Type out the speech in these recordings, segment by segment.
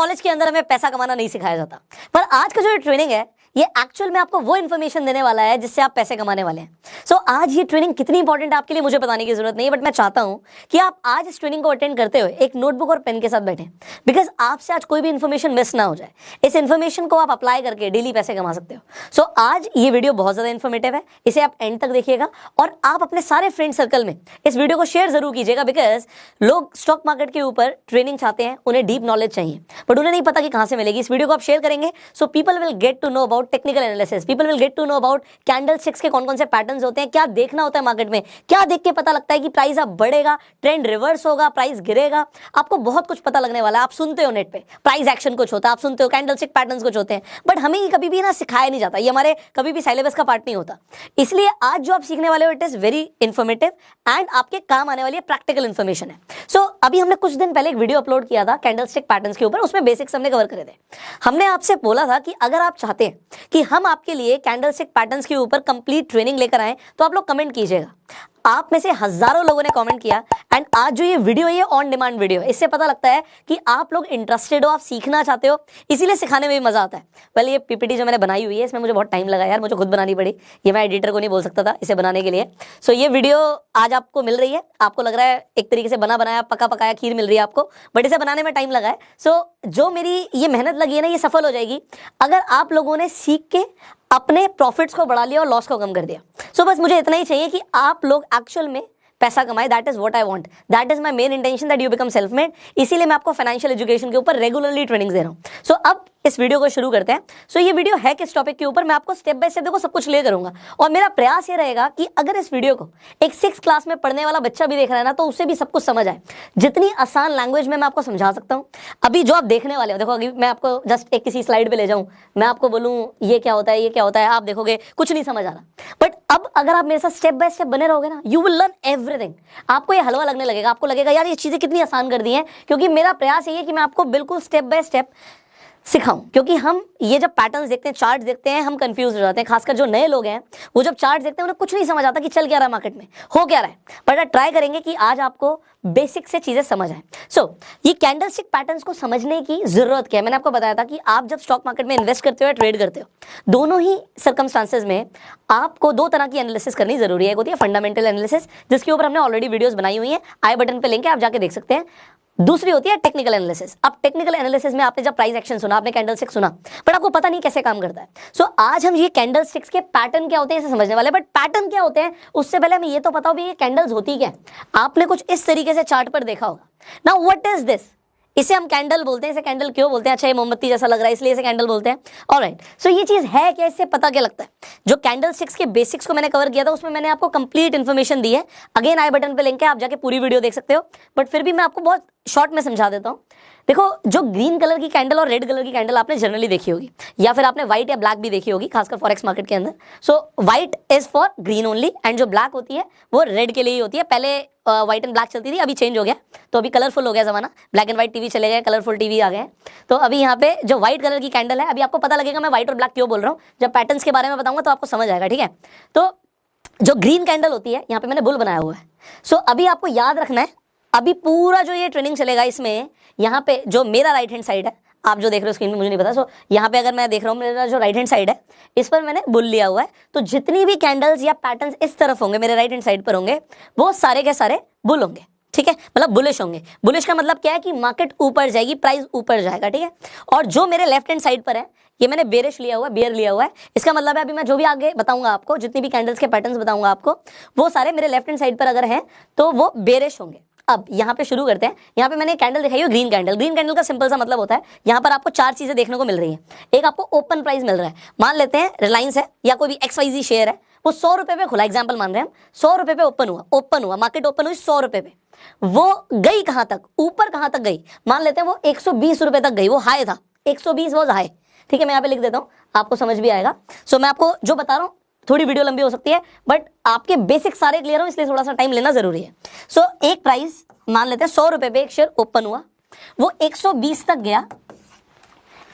College के अंदर हमें पैसा कमाना नहीं सिखाया जाता, पर आज का जो ट्रेनिंग है ये एक्चुअल में आपको वो इन्फॉर्मेशन देने वाला है जिससे आप पैसे कमाने वाले हैं। सो आज ये ट्रेनिंग कितनी इंपॉर्टेंट है आपके लिए मुझे बताने की जरूरत नहीं है, बट मैं चाहता हूं कि आप आज इस ट्रेनिंग को अटेंड करते हुए एक नोटबुक और पेन के साथ बैठें, बिकॉज आपसे आज कोई भी इन्फॉर्मेशन मिस ना हो जाए। इस इन्फॉर्मेशन को आप अप्लाई करके डेली पैसे कमा सकते हो। सो आज ये वीडियो बहुत ज्यादा इन्फॉर्मेटिव है, इसे आप एंड तक देखिएगा और आप अपने सारे फ्रेंड सर्कल में इस वीडियो को शेयर जरूर कीजिएगा, बिकॉज लोग स्टॉक मार्केट के ऊपर ट्रेनिंग चाहते हैं, उन्हें डीप नॉलेज चाहिए बट उन्हें नहीं पता कि कहां से मिलेगी। इस वीडियो को आप शेयर करेंगे so people will get to know about technical analysis, people will get to know about candlesticks के कौन कौन से पैटर्न्स होते हैं, क्या देखना होता है मार्केट में, क्या देख के पता लगता है कि प्राइस अब बढ़ेगा, ट्रेंड रिवर्स होगा, प्राइस गिरेगा। आपको बहुत कुछ पता लगने वाला है। आप सुनते हो नेट पे प्राइस एक्शन कुछ होता है, आप सुनते हो कैंडल स्टिक पैटर्न्स कुछ होते हैं, बट हमें ये कभी भी ना सिखाया नहीं जाता, ये हमारे कभी भी सिलेबस का पार्ट नहीं होता। इसलिए आज जो आप सीखने वाले हो it is very informative and आपके काम आने वाली है प्रैक्टिकल इन्फॉर्मेशन है। सो अभी हमने कुछ दिन पहले एक वीडियो अपलोड किया था कैंडल स्टिक पैटर्न्स के ऊपर, उसमें बेसिक्स हमने कवर करे थे। हमने आपसे बोला था कि अगर आप चाहते हैं कि हम आपके लिए कैंडल स्टिक पैटर्न्स के ऊपर कंप्लीट ट्रेनिंग लेकर आए तो आप लोग कमेंट कीजिएगा। आप में से हजारों लोगों ने कमेंट किया एंड आज जो ये वीडियो है ये ऑन डिमांड वीडियो है। इससे पता लगता है कि आप लोग इंटरेस्टेड हो, आप सीखना चाहते हो, इसीलिए सिखाने में भी मजा आता है। पहले ये पीपीटी जो मैंने बनाई हुई है इसमें मुझे बहुत टाइम लगा यार, मुझे खुद बनानी पड़ी, ये मैं एडिटर को नहीं बोल सकता था इसे बनाने के लिए। सो ये वीडियो आज आपको मिल रही है, आपको लग रहा है एक तरीके से बना बनाया पका पकाया खीर मिल रही है आपको, बट इसे बनाने में टाइम लगा है। सो जो मेरी ये मेहनत लगी है ना ये सफल हो जाएगी अगर आप लोगों ने सीख के अपने प्रॉफिट्स को बढ़ा लिया और लॉस को कम कर दिया। सो बस मुझे इतना ही चाहिए कि आप लोग एक्चुअल में पैसा कमाए, that is what I want, that is my main intention that you become self made. इसीलिए मैं आपको फाइनेंशियल एजुकेशन के ऊपर रेगुलरली ट्रेनिंग दे रहा हूं। सो अब इस वीडियो को शुरू करते हैं। सो ये वीडियो है किस टॉपिक के ऊपर, मैं आपको स्टेप बाय स्टेप देखो सब कुछ ले करूंगा और मेरा प्रयास ये रहेगा कि अगर इस वीडियो को एक 6th क्लास में पढ़ने वाला बच्चा भी देख रहा है ना तो उसे भी सब कुछ समझ आए, जितनी आसान लैंग्वेज में मैं आपको समझा सकता हूं। अभी जो आप देखने वाले हो, देखो अभी मैं आपको जस्ट एक किसी स्लाइड पे ले जाऊं, मैं आपको बोलूं ये क्या होता है, ये क्या होता है, आप देखोगे कुछ नहीं समझ आ रहा, बट अब अगर आप मेरे साथ स्टेप बाय स्टेप बने रहोगे ना यू विल लर्न एवरीथिंग। आपको ये हलवा लगने लगेगा, आपको लगेगा यार ये चीजें कितनी आसान कर दी हैं, क्योंकि मेरा प्रयास ये है कि मैं आपको बिल्कुल स्टेप बाय स्टेप सिखाऊं। क्योंकि हम ये जब पैटर्न्स देखते हैं, चार्ट देखते हैं, हम कंफ्यूज हो जाते हैं, खासकर जो नए लोग हैं वो जब चार्ट देखते हैं उन्हें कुछ नहीं समझ आता कि चल क्या रहा है मार्केट में, हो क्या रहा है। बट ट्राई करेंगे कि आज आपको बेसिक से चीजें समझ आए। सो ये कैंडलस्टिक पैटर्न्स को समझने की जरूरत क्या है, मैंने आपको बताया था कि आप जब स्टॉक मार्केट में इन्वेस्ट करते हो या ट्रेड करते हो, दोनों ही सर्कमस्टांसेस में आपको दो तरह की एनालिसिस करनी जरूरी है। एक होती है फंडामेंटल एनालिसिस, जिसके ऊपर हमने ऑलरेडी वीडियोस बनाई हुई है, आई बटन पे लिंक है, आप जाके देख सकते हैं। दूसरी होती है टेक्निकल एनालिसिस। अब टेक्निकल एनालिसिस में आपने जब प्राइस एक्शन सुना, आपने कैंडल स्टिक सुना, बट आपको पता नहीं कैसे काम करता है। सो आज हम ये कैंडल स्टिक्स के पैटर्न क्या होते हैं इसे समझने वाले, बट पैटर्न क्या होते हैं उससे पहले हमें ये तो पता हो भी ये कैंडल्स होती क्या है। आपने कुछ इस तरीके से चार्ट पर देखा होगा। नाउ व्हाट इज दिस, इसे हम कैंडल बोलते हैं। इसे कैंडल क्यों बोलते हैं, अच्छा ये मोमबत्ती जैसा लग रहा है इसलिए इसे कैंडल बोलते हैं। ऑलराइट, सो ये चीज है क्या, इससे पता क्या लगता है। जो कैंडल स्टिक्स के बेसिक्स को मैंने कवर किया था उसमें मैंने आपको कंप्लीट इन्फॉर्मेशन दी है, अगेन आई बटन पे लिंक है, आप जाके पूरी वीडियो देख सकते हो, बट फिर भी मैं आपको बहुत शॉर्ट में समझा देता हूं। देखो जो ग्रीन कलर की कैंडल और रेड कलर की कैंडल आपने जनरली देखी होगी, या फिर आपने व्हाइट या ब्लैक भी देखी होगी, खासकर फॉरेक्स मार्केट के अंदर। So white is for green only and जो ब्लैक होती है वो रेड के लिए ही होती है। पहले व्हाइट एंड ब्लैक चलती थी, अभी चेंज हो गया, तो अभी कलरफुल हो गया जमाना, ब्लैक एंड व्हाइट टीवी चले गए, कलरफुल टीवी आ गए। तो अभी यहाँ पे जो व्हाइट कलर की कैंडल है, अभी आपको पता लगेगा मैं व्हाइट और ब्लैक क्यों बोल रहा हूँ, जब पैटर्न्स के बारे में बताऊंगा तो आपको समझ आएगा, ठीक है। तो जो ग्रीन कैंडल होती है, यहाँ पे मैंने बुल बनाया हुआ है। सो अभी आपको याद रखना है, अभी पूरा जो ये ट्रेनिंग चलेगा इसमें यहाँ पे जो मेरा राइट हैंड साइड है, आप जो देख रहे हो स्क्रीन में मुझे नहीं पता, सो यहाँ पे अगर मैं देख रहा हूँ मेरा जो राइट हैंड साइड है इस पर मैंने बुल लिया हुआ है, तो जितनी भी कैंडल्स या पैटर्न्स इस तरफ होंगे मेरे राइट हैंड साइड पर होंगे वो सारे के सारे बुल होंगे, ठीक है, मतलब बुलिश होंगे। बुलिश का मतलब क्या है कि मार्केट ऊपर जाएगी, प्राइस ऊपर जाएगा, ठीक है। और जो मेरे लेफ्ट हैंड साइड पर है ये मैंने बेरिश लिया हुआ है, बेयर लिया हुआ है। इसका मतलब है अभी मैं जो भी आगे बताऊंगा आपको, जितनी भी कैंडल्स के पैटर्न्स बताऊंगा आपको, वो सारे मेरे लेफ्ट हैंड साइड पर अगर हैं तो वो बेरिश होंगे। अब यहाँ पे शुरू करते हैं। यहाँ पे मैंने कैंडल दिखाई है ग्रीन कैंडल। ग्रीन कैंडल का सिंपल सा मतलब होता है यहाँ पर आपको चार चीजें देखने को मिल रही है। एक आपको ओपन प्राइस मिल रहा है, मान लेते हैं रिलायंस है या कोई भी XYZ शेयर है, वो 100 रुपए पे खुला, एग्जाम्पल मान रहे हैं हम, 100 रुपए पे ओपन हुआ, मार्केट ओपन हुई 100 रुपए पे, वो गई कहां तक, ऊपर कहां तक गई, मान लेते हैं वो 120 रुपए तक गई, वो हाई था, 120 वो हाई, ठीक है। मैं यहाँ पे लिख देता हूँ, आपको समझ भी आएगा। सो मैं आपको जो बता रहा हूँ, थोड़ी वीडियो लंबी हो सकती है बट आपके बेसिक सारे क्लियर हो, इसलिए थोड़ा सा टाइम लेना जरूरी है। सो एक प्राइस मान लेते हैं 100 रुपए पे एक शेयर ओपन हुआ, वो 120 तक गया,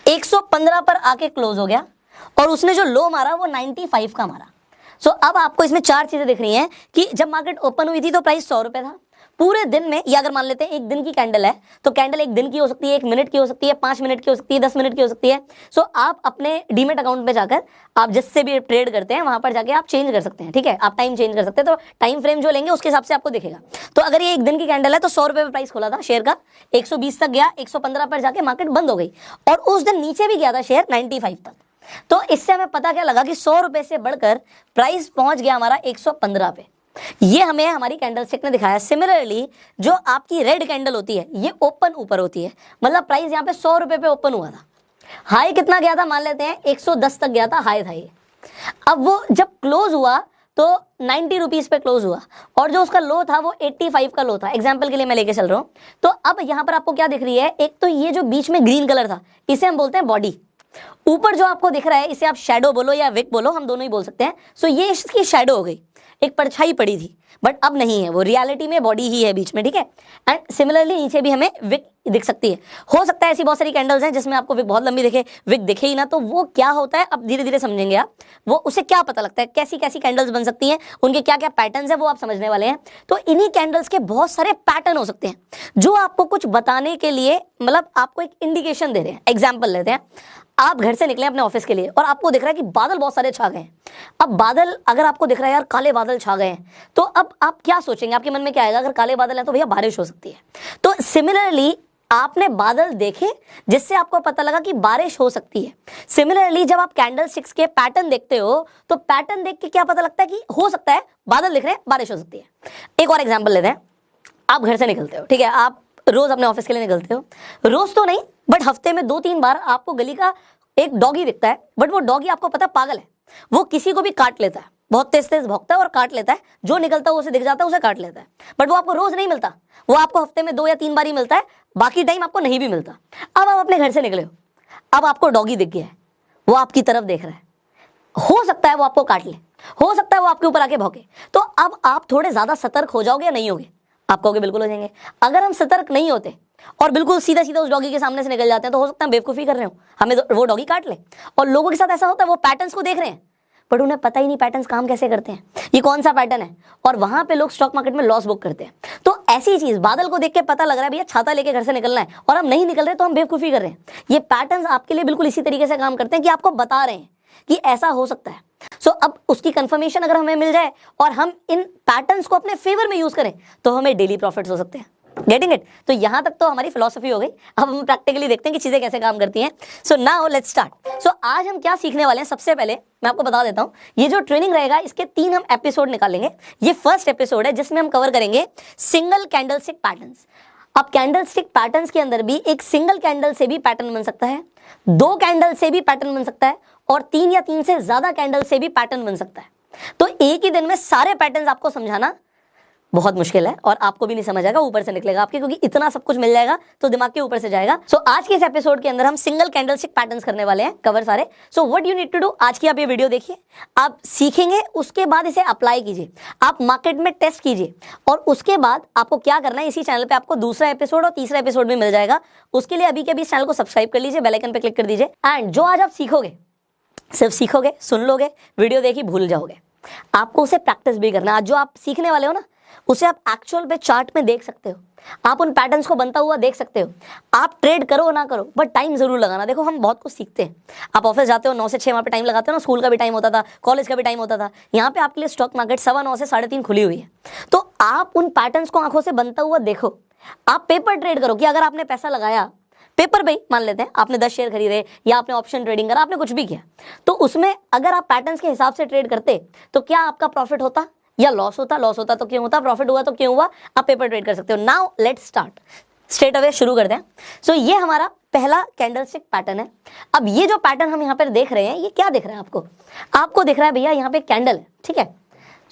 115 पर आके क्लोज हो गया और उसने जो लो मारा वो 95 का मारा। सो अब आपको इसमें चार चीजें दिख रही हैं कि जब मार्केट ओपन हुई थी तो प्राइस 100 रुपए था, पूरे दिन में, ये अगर मान लेते हैं एक दिन की कैंडल है, तो कैंडल एक दिन की हो सकती है, 1 मिनट की हो सकती है, 5 मिनट की हो सकती है, 10 मिनट की हो सकती है। सो आप अपने डीमेट अकाउंट में जाकर आप जिससे भी ट्रेड करते हैं वहां पर जाके आप चेंज कर सकते हैं, ठीक है, आप टाइम चेंज कर सकते हैं। तो टाइम फ्रेम जो लेंगे उसके हिसाब से आपको दिखेगा। तो अगर ये एक दिन की कैंडल है तो 100 रुपए पे प्राइस खोला था शेयर का, 120 तक गया, 115 पर जाके मार्केट बंद हो गई और उस दिन नीचे भी गया था शेयर 95 तक। तो इससे हमें पता क्या लगा कि 100 रुपए से बढ़कर प्राइस पहुंच गया हमारा 115 पे। ये हमें हमारी कैंडलस्टिक ने दिखाया। सिमिलरली जो आपकी रेड कैंडल होती है ये ओपन ऊपर होती है, मतलब प्राइस यहाँ पे 100 रुपए पे ओपन हुआ था, हाई कितना गया था मान लेते हैं 110 तक गया था, हाई था ये। अब वो जब क्लोज हुआ तो 90 रुपीज पे क्लोज हुआ और जो उसका लो था वो 85 का लो था, एग्जाम्पल के लिए मैं लेके चल रहा हूं। तो अब यहां पर आपको क्या दिख रही है, एक तो ये जो बीच में ग्रीन कलर था इसे हम बोलते हैं बॉडी, ऊपर जो आपको दिख रहा है इसे आप शैडो बोलो या विक बोलो, हम दोनों ही बोल सकते हैं। सो ये इसकी शैडो हो गई, एक परछाई पड़ी थी, बट अब नहीं है, वो रियलिटी में बॉडी ही है बीच में, ठीक है। एंड सिमिलरली नीचे भी हमें विक दिख सकती है। हो सकता है ऐसी बहुत सारी कैंडल्स हैं जिसमें आपको विक बहुत लंबी दिखे, विक दिखे ही ना, तो वो क्या होता है अब धीरे धीरे समझेंगे आप, वो उसे क्या पता लगता है, कैसी कैसी कैंडल्स बन सकती हैं, उनके क्या क्या पैटर्न्स है वो आप समझने वाले हैं। तो इन्हीं कैंडल्स के बहुत सारे पैटर्न हो सकते हैं जो आपको कुछ बताने के लिए, मतलब आपको एक इंडिकेशन दे रहे हैं। एग्जाम्पल लेते हैं, आप घर से निकले अपने ऑफिस के लिए और आपको दिख रहा है कि बादल बहुत सारे छा गए हैं। अब बादल अगर आपको दिख रहा है यार काले बादल छा गए हैं, तो अब आप क्या सोचेंगे, आपके मन में क्या आएगा, अगर काले बादल हैं तो भैया बारिश हो सकती है। तो सिमिलरली आपने बादल देखे जिससे आपको पता लगा कि बारिश हो सकती है। सिमिलरली जब आप कैंडलस्टिक्स के पैटर्न देखते हो तो पैटर्न देख के क्या पता लगता है कि हो सकता है बादल दिख रहे हैं, बारिश हो सकती है। एक और एग्जांपल लेते हैं, आप घर से निकलते हो, ठीक है, आप रोज अपने ऑफिस के लिए निकलते हो, रोज तो नहीं बट हफ्ते में 2-3 बार आपको गली का एक डॉगी दिखता है, बट वो डॉगी आपको पता पागल है, वो किसी को भी काट लेता है, बहुत तेज तेज भौंकता है और काट लेता है, जो निकलता है उसे दिख जाता है उसे काट लेता है, बट वो आपको रोज नहीं मिलता, वो आपको हफ्ते में 2 या 3 बार ही मिलता है, बाकी टाइम आपको नहीं भी मिलता। अब आप अपने घर से निकले हो, अब आपको डॉगी दिख गया है, वो आपकी तरफ देख रहा है, हो सकता है वो आपको काट ले, हो सकता है वो आपके ऊपर आके भौंके, तो अब आप थोड़े ज्यादा सतर्क हो जाओगे या नहीं होगे, आप कहोगे बिल्कुल हो जाएंगे। अगर हम सतर्क नहीं होते और बिल्कुल सीधा सीधा उस डॉगी के सामने से निकल जाते हैं तो हो सकता है बेवकूफी कर रहे हो, हमें वो डॉगी काट ले। और लोगों के साथ ऐसा होता है, वो पैटर्न्स को देख रहे हैं बट उन्हें पता ही नहीं पैटर्न्स काम कैसे करते हैं, ये कौन सा पैटर्न है, और वहां पे लोग स्टॉक मार्केट में लॉस बुक करते हैं। तो ऐसी चीज, बादल को देख के पता लग रहा है भैया छाता लेके घर से निकलना है और हम नहीं निकल रहे तो हम बेवकूफी कर रहे हैं। ये पैटर्न्स आपके लिए बिल्कुल इसी तरीके से काम करते हैं कि आपको बता रहे हैं कि ऐसा हो सकता है। सो अब उसकी कंफर्मेशन अगर हमें मिल जाए और हम इन पैटर्न्स को अपने फेवर में यूज करें तो हमें डेली प्रॉफिट्स हो सकते हैं। Getting it? तो यहां तक तो हमारी फिलॉसफी हो गई, अब हम प्रैक्टिकली देखते हैं कि चीजें कैसे काम करती हैं। So now let's start. So आज हम क्या सीखने वाले हैं, सबसे पहले मैं आपको बता देता हूं, ये जो ट्रेनिंग रहेगा इसके 3 हम एपिसोड निकालेंगे। ये फर्स्ट एपिसोड है जिसमें हम कवर करेंगे सिंगल कैंडलस्टिक पैटर्न्स। अब कैंडलस्टिक पैटर्न्स के अंदर भी एक सिंगल कैंडल से भी पैटर्न बन सकता है, 2 कैंडल से भी पैटर्न बन सकता है और 3 या 3 से ज्यादा कैंडल से भी पैटर्न बन सकता है। तो एक ही दिन में सारे पैटर्न्स आपको समझाना बहुत मुश्किल है और आपको भी नहीं समझ आएगा, ऊपर से निकलेगा आपके, क्योंकि इतना सब कुछ मिल जाएगा तो दिमाग के ऊपर से जाएगा। सो आज के इस एपिसोड के अंदर हम सिंगल कैंडलस्टिक पैटर्न्स करने वाले हैं कवर सारे। So what you need to do, आज की आप ये वीडियो देखिए, आप सीखेंगे, उसके बाद इसे अप्लाई कीजिए, आप मार्केट में टेस्ट कीजिए और उसके बाद आपको क्या करना है, इसी चैनल पे आपको दूसरा एपिसोड और तीसरा एपिसोड भी मिल जाएगा। उसके लिए अभी के अभी इस चैनल को सब्सक्राइब कर लीजिए, बेल आइकन पे क्लिक कर दीजिए। एंड जो आज आप सीखोगे, सिर्फ सीखोगे, सुन लोगे, वीडियो देखी भूल जाओगे, आपको उसे प्रैक्टिस भी करना है। आज जो आप सीखने वाले हो ना उसे आप एक्चुअल पे चार्ट में देख सकते हो, आप उन पैटर्न्स को बनता हुआ देख सकते हो। आप ट्रेड करो ना करो बट टाइम जरूर लगाना। देखो हम बहुत कुछ सीखते हैं, आप ऑफिस जाते हो 9 से 6 वहां पे टाइम लगाते हो ना, स्कूल का भी टाइम होता था, कॉलेज का भी टाइम होता था, यहाँ पे आपके लिए स्टॉक मार्केट 9:15 से 3:30 खुली हुई है। तो आप उन पैटर्न्स को आंखों से बनता हुआ देखो, आप पेपर ट्रेड करो कि अगर आपने पैसा लगाया पेपर पे, मान लेते हैं आपने 10 शेयर खरीदे या आपने ऑप्शन ट्रेडिंग करा, आपने कुछ भी किया, तो उसमें अगर आप पैटर्न्स के हिसाब से ट्रेड करते तो क्या आपका प्रॉफिट होता या लॉस होता? लॉस होता तो क्यों होता, प्रॉफिट हुआ तो क्यों हुआ? आप पेपर ट्रेड कर सकते हो। Now let's start, straight away शुरू करते हैं। सो ये हमारा पहला कैंडलस्टिक पैटर्न है। अब ये जो पैटर्न हम यहाँ पर देख रहे हैं, ये क्या दिख रहा है आपको? आपको दिख रहा है भैया यहाँ पे एक कैंडल है, ठीक है।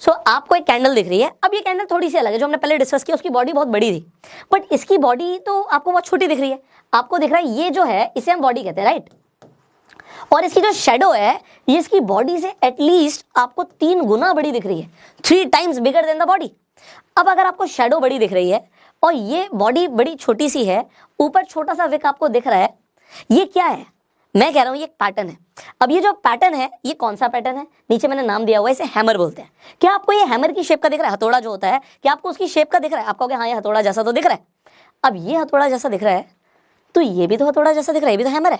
सो आपको एक कैंडल दिख रही है। अब ये कैंडल थोड़ी सी अलग है, जो हमने पहले डिस्कस किया उसकी बॉडी बहुत बड़ी थी, बट इसकी बॉडी तो आपको बहुत छोटी दिख रही है। आपको दिख रहा है ये जो है इसे हम बॉडी कहते हैं, राइट। और इसकी जो शेडो है ये इसकी बॉडी से एटलीस्ट आपको 3 गुना बड़ी दिख रही है, 3 times bigger than the body. अब अगर आपको शेडो बड़ी दिख रही है और ये बॉडी बड़ी छोटी सी है, ऊपर छोटा सा विक आपको दिख रहा है, ये क्या है? मैं कह रहा हूं ये एक पैटर्न है। अब ये जो पैटर्न है ये कौन सा पैटर्न है, नीचे मैंने नाम दिया हुआ है, इसे हैमर बोलते हैं। क्या आपको ये हैमर की शेप का दिख रहा है, हथौड़ा जो होता है, क्या आपको उसकी शेप का दिख रहा है? आप कहोगे हाँ ये हथौड़ा जैसा तो दिख रहा है। अब ये हथौड़ा जैसा दिख रहा है तो ये भी तो हथौड़ा जैसा दिख रहा है, ये भी तो हैमर है।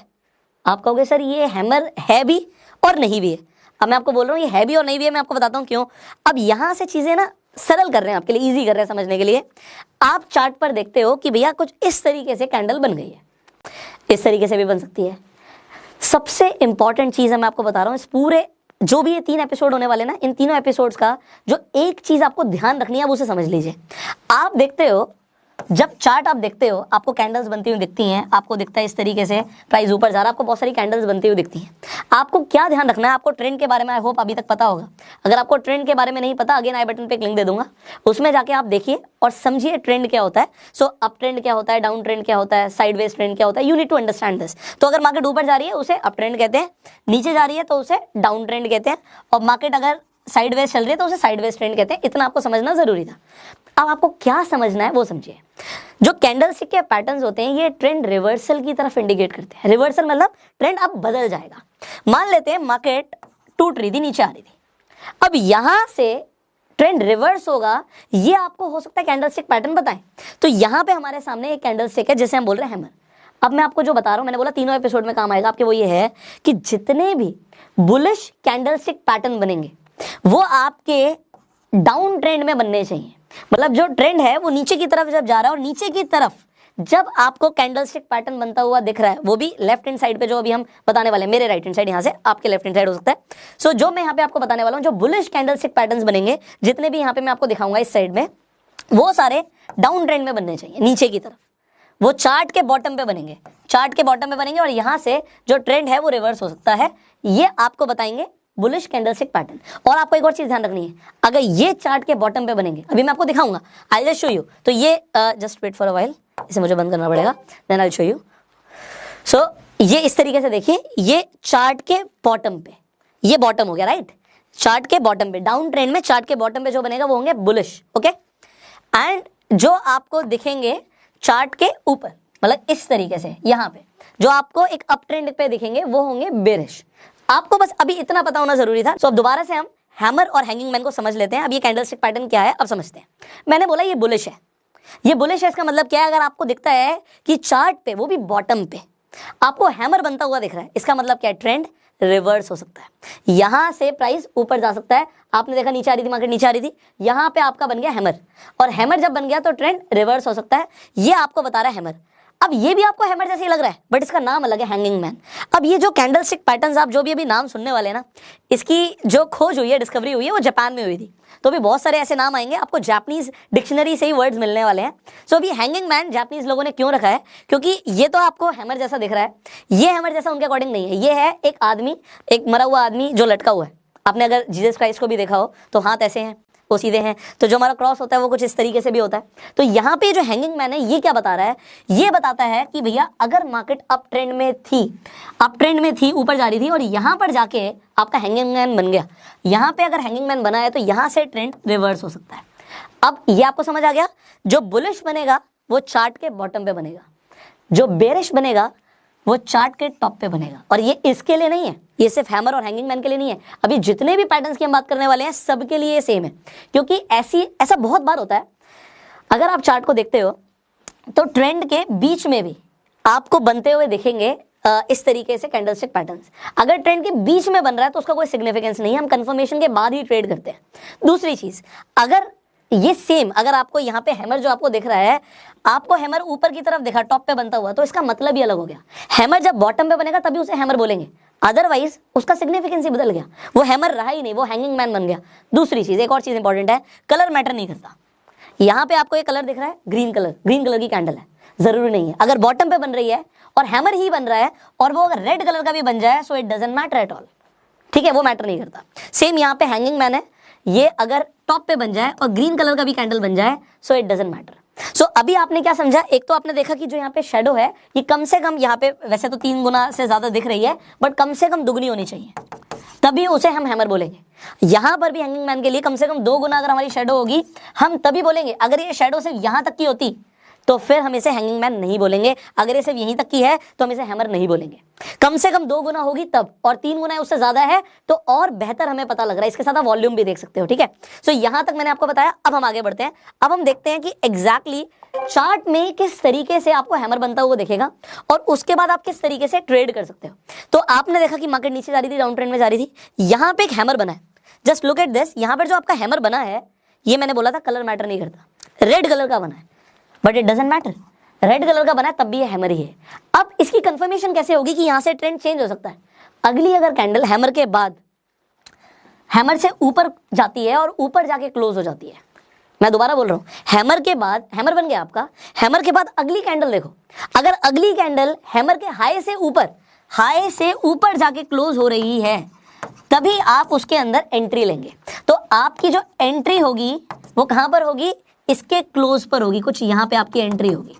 आप कहोगे सर ये हैमर है भी और नहीं भी है। अब मैं आपको बोल रहा हूँ ये है भी और नहीं भी है, मैं आपको बताता हूँ क्यों। अब यहां से चीजें ना सरल कर रहे हैं आपके लिए, इजी कर रहे हैं समझने के लिए। आप चार्ट पर देखते हो कि भैया कुछ इस तरीके से कैंडल बन गई है, इस तरीके से भी बन सकती है। सबसे इंपॉर्टेंट चीज है मैं आपको बता रहा हूं, इस पूरे जो भी ये 3 एपिसोड होने वाले ना, इन तीनों एपिसोड्स का जो एक चीज आपको ध्यान रखनी है आप उसे समझ लीजिए। आप देखते हो जब चार्ट आप देखते हो आपको कैंडल्स बनती हुई दिखती हैं, आपको दिखता है इस तरीके से प्राइस ऊपर जा रहा है, आपको बहुत सारी कैंडल्स बनती हुई दिखती हैं। आपको क्या ध्यान रखना है, आपको ट्रेंड के बारे में आई होप अभी तक पता होगा। अगर आपको ट्रेंड के बारे में नहीं पता, अगेन आई बटन पे एक लिंक दे दूंगा, उसमें जाके आप देखिए और समझिए ट्रेंड क्या होता है। सो अप ट्रेंड क्या होता है, डाउन ट्रेंड क्या होता है, साइडवेज ट्रेंड क्या होता है, you need to understand this. तो अगर मार्केट ऊपर जा रही है उसे अप ट्रेंड कहते हैं, नीचे जा रही है तो उसे डाउन ट्रेंड कहते हैं, और मार्केट अगर साइडवेज चल रही है तो उसे साइडवेज ट्रेंड कहते हैं। इतना आपको समझना जरूरी था। अब आपको क्या समझना है वो समझिए। जो कैंडलस्टिक के पैटर्न्स होते हैं ये ट्रेंड रिवर्सल की तरफ इंडिकेट करते हैं। रिवर्सल मतलब ट्रेंड अब बदल जाएगा। मान लेते हैं मार्केट टूट रही थी, नीचे आ रही थी, अब यहां से ट्रेंड रिवर्स होगा, ये आपको हो सकता है कैंडलस्टिक पैटर्न बताएं। तो यहां पे हमारे सामने एक कैंडलस्टिक है जिसे हम बोल रहे हैं हैमर। अब मैं आपको जो बता रहा हूं, मैंने बोला तीनों एपिसोड में काम आएगा आपके, वो ये है कि जितने भी बुलिश कैंडलस्टिक पैटर्न बनेंगे वो आपके डाउन ट्रेंड में बनने चाहिए। मतलब जो ट्रेंड है वो नीचे की तरफ जब जा रहा है और नीचे की तरफ जब आपको कैंडलस्टिक पैटर्न बनता हुआ दिख रहा है, वो भी लेफ्ट हैंड साइड पे जो अभी हम बताने वाले हैं, मेरे राइट हैंड साइड यहाँ से आपके लेफ्ट हैंड साइड हो सकता है। सो जो मैं यहाँ पे आपको बताने वाला हूँ, जो बुलिश कैंडलस्टिक पैटर्न्स बनेंगे जितने भी यहाँ पे मैं आपको दिखाऊंगा इस साइड में, वो सारे डाउन ट्रेंड में बनने चाहिए, नीचे की तरफ। वो चार्ट के बॉटम पे बनेंगे, चार्ट के बॉटम पे बनेंगे और यहाँ से जो ट्रेंड है वो रिवर्स हो सकता है। ये आपको बताएंगे बुलिश कैंडलस्टिक पैटर्न। और आपको एक और चीज ध्यान रखनी है, अगर ये चार्ट के बॉटम पे बनेंगे, अभी मैं आपको दिखाऊंगा, आई जस्ट शो यू। तो ये just wait for a while, इसे मुझे बंद करना पड़ेगा, then I show you. So ये इस तरीके से देखिए, ये चार्ट के बॉटम पे, ये बॉटम हो गया राइट, चार्ट के बॉटम पे, डाउन ट्रेंड में चार्ट के बॉटम पे जो बनेगा वो होंगे बुलिश, ओके। एंड जो आपको दिखेंगे चार्ट के ऊपर, मतलब इस तरीके से यहाँ पे जो आपको एक अप ट्रेंड पे दिखेंगे वो होंगे बेरिश। आपको बस अभी इतना पता होना जरूरी था। सो अब दोबारा से हम हैमर और हैंगिंग मैन को समझ लेते हैं। अब ये कैंडलस्टिक पैटर्न क्या है अब समझते हैं। मैंने बोला ये बुलिश है, ये बुलिश है, इसका मतलब क्या है, अगर आपको दिखता है कि चार्ट पे वो भी बॉटम पे आपको हैमर बनता हुआ दिख रहा है, इसका मतलब क्या है, ट्रेंड रिवर्स हो सकता है। यहां से प्राइस ऊपर जा सकता है। आपने देखा नीचे आ रही थी मार्केट, नीचे आ रही थी, यहां पे आपका बन गया हैमर, और हैमर जब बन गया तो ट्रेंड रिवर्स हो सकता है। ये आपको बता रहा है हैमर। अब ये भी आपको हैमर जैसे ही लग रहा है बट इसका नाम अलग है, हैंगिंग मैन। अब ये जो कैंडलस्टिक पैटर्न्स आप जो भी अभी नाम सुनने वाले हैं ना, इसकी जो खोज हुई है, डिस्कवरी हुई है, वो जापान में हुई थी। तो भी बहुत सारे ऐसे नाम आएंगे, आपको जापानीज डिक्शनरी से ही वर्ड्स मिलने वाले हैं। सो अभी हैंगिंग मैन जापानीज लोगों ने क्यों रखा है, क्योंकि ये तो आपको हैमर जैसा दिख रहा है, ये हैमर जैसा उनके अकॉर्डिंग नहीं है। ये है एक आदमी, एक मरा हुआ आदमी जो लटका हुआ है। आपने अगर जीसस क्राइस्ट को भी देखा हो तो हाथ ऐसे हैं, वो सीधे हैं, तो जो हमारा क्रॉस होता है वो कुछ इस तरीके से भी होता है। तो यहाँ पे जो हैंगिंग मैन है ये क्या बता रहा है, ये बताता है कि भैया अगर मार्केट अप ट्रेंड में थी, अप ट्रेंड में थी, ऊपर जा रही थी, और यहाँ पर जाके आपका हैंगिंग मैन बन गया, यहाँ पे अगर हैंगिंग मैन बना है तो यहाँ से ट्रेंड रिवर्स हो सकता है। अब ये आपको समझ आ गया, जो बुलिश बनेगा वो चार्ट के बॉटम पे बनेगा, जो बेरिश बनेगा वो चार्ट के टॉप पे बनेगा। और ये इसके लिए नहीं है, ये सिर्फ हैमर और हैंगिंग मैन के लिए नहीं है, अभी जितने भी पैटर्न्स की हम बात करने वाले हैं सबके लिए सेम है। क्योंकि ऐसा बहुत बार होता है, अगर आप चार्ट को देखते हो तो ट्रेंड के बीच में भी आपको बनते हुए दिखेंगे इस तरीके से कैंडलस्टिक पैटर्न्स। अगर ट्रेंड के बीच में बन रहा है तो उसका कोई सिग्निफिकेंस नहीं है, हम कंफर्मेशन के बाद ही ट्रेड करते हैं। दूसरी चीज, अगर ये सेम, अगर आपको यहाँ पे हैमर जो आपको दिख रहा है, आपको हैमर ऊपर की तरफ दिखा, टॉप पे बनता हुआ, तो इसका मतलब ही अलग हो गया। हैमर जब बॉटम पे बनेगा तभी उसे हैमर बोलेंगे, अदरवाइज उसका सिग्निफिकेंस ही बदल गया, वो हैमर रहा ही नहीं, वो हैंगिंग मैन बन गया। दूसरी चीज, एक और चीज इंपॉर्टेंट है, कलर मैटर नहीं करता। यहाँ पे आपको ये कलर दिख रहा है ग्रीन कलर, ग्रीन कलर की कैंडल है, जरूरी नहीं है। अगर बॉटम पे बन रही है और हैमर ही बन रहा है और वो अगर रेड कलर का भी बन जाए, so it doesn't matter at all, ठीक है, वो मैटर नहीं करता। सेम यहाँ पे हैंगिंग मैन है, ये अगर टॉप पे बन जाए और ग्रीन कलर का भी कैंडल बन जाए, सो इट डजंट मैटर। सो अभी आपने क्या समझा, एक तो आपने देखा कि जो यहाँ पे शेडो है ये कम से कम यहाँ पे वैसे तो 3 गुना से ज्यादा दिख रही है, बट कम से कम दुगनी होनी चाहिए, तभी उसे हम हैमर बोलेंगे। यहां पर भी हैंगिंग मैन के लिए कम से कम 2 गुना अगर हमारी शेडो होगी, हम तभी बोलेंगे। अगर ये शेडो सिर्फ यहां तक की होती, तो फिर हम इसे हैंगिंग मैन नहीं बोलेंगे। अगर ये सिर्फ यहीं तक की है तो हम इसे हैमर नहीं बोलेंगे। कम से कम 2 गुना होगी तब, और 3 गुना उससे ज्यादा है तो और बेहतर हमें पता लग रहा है। इसके साथ आप वॉल्यूम भी देख सकते हो, ठीक है। सो यहां तक मैंने आपको बताया। अब हम आगे बढ़ते हैं। अब हम देखते हैं कि एग्जैक्टली चार्ट में किस तरीके से आपको हैमर बनता हुआ दिखेगा और उसके बाद आप किस तरीके से ट्रेड कर सकते हो। तो आपने देखा कि मार्केट नीचे जा रही थी, डाउन ट्रेंड में जा रही थी, यहां पे एक हैमर बना है। Just look at this. यहां पर जो आपका हैमर बना है, ये मैंने बोला था कलर मैटर नहीं करता, रेड कलर का बना है, but it doesn't matter. Red colour का बना है तब भी ये हैमर ही है। अब इसकी कंफर्मेशन कैसे होगी कि यहां से ट्रेंड चेंज हो सकता है। अगली अगर कैंडल हैमर के बाद हैमर से ऊपर जाती है और ऊपर जाके क्लोज हो जाती है, मैं दोबारा बोल रहा हूं, हैमर के बाद, हैमर बन गया आपका, हैमर के बाद अगली कैंडल देखो, अगर अगली कैंडल हैमर के हाई से ऊपर जाके क्लोज हो रही है तभी आप उसके अंदर एंट्री लेंगे। तो आपकी जो एंट्री होगी वो कहां पर होगी, इसके क्लोज पर होगी, कुछ यहां पे आपकी एंट्री होगी।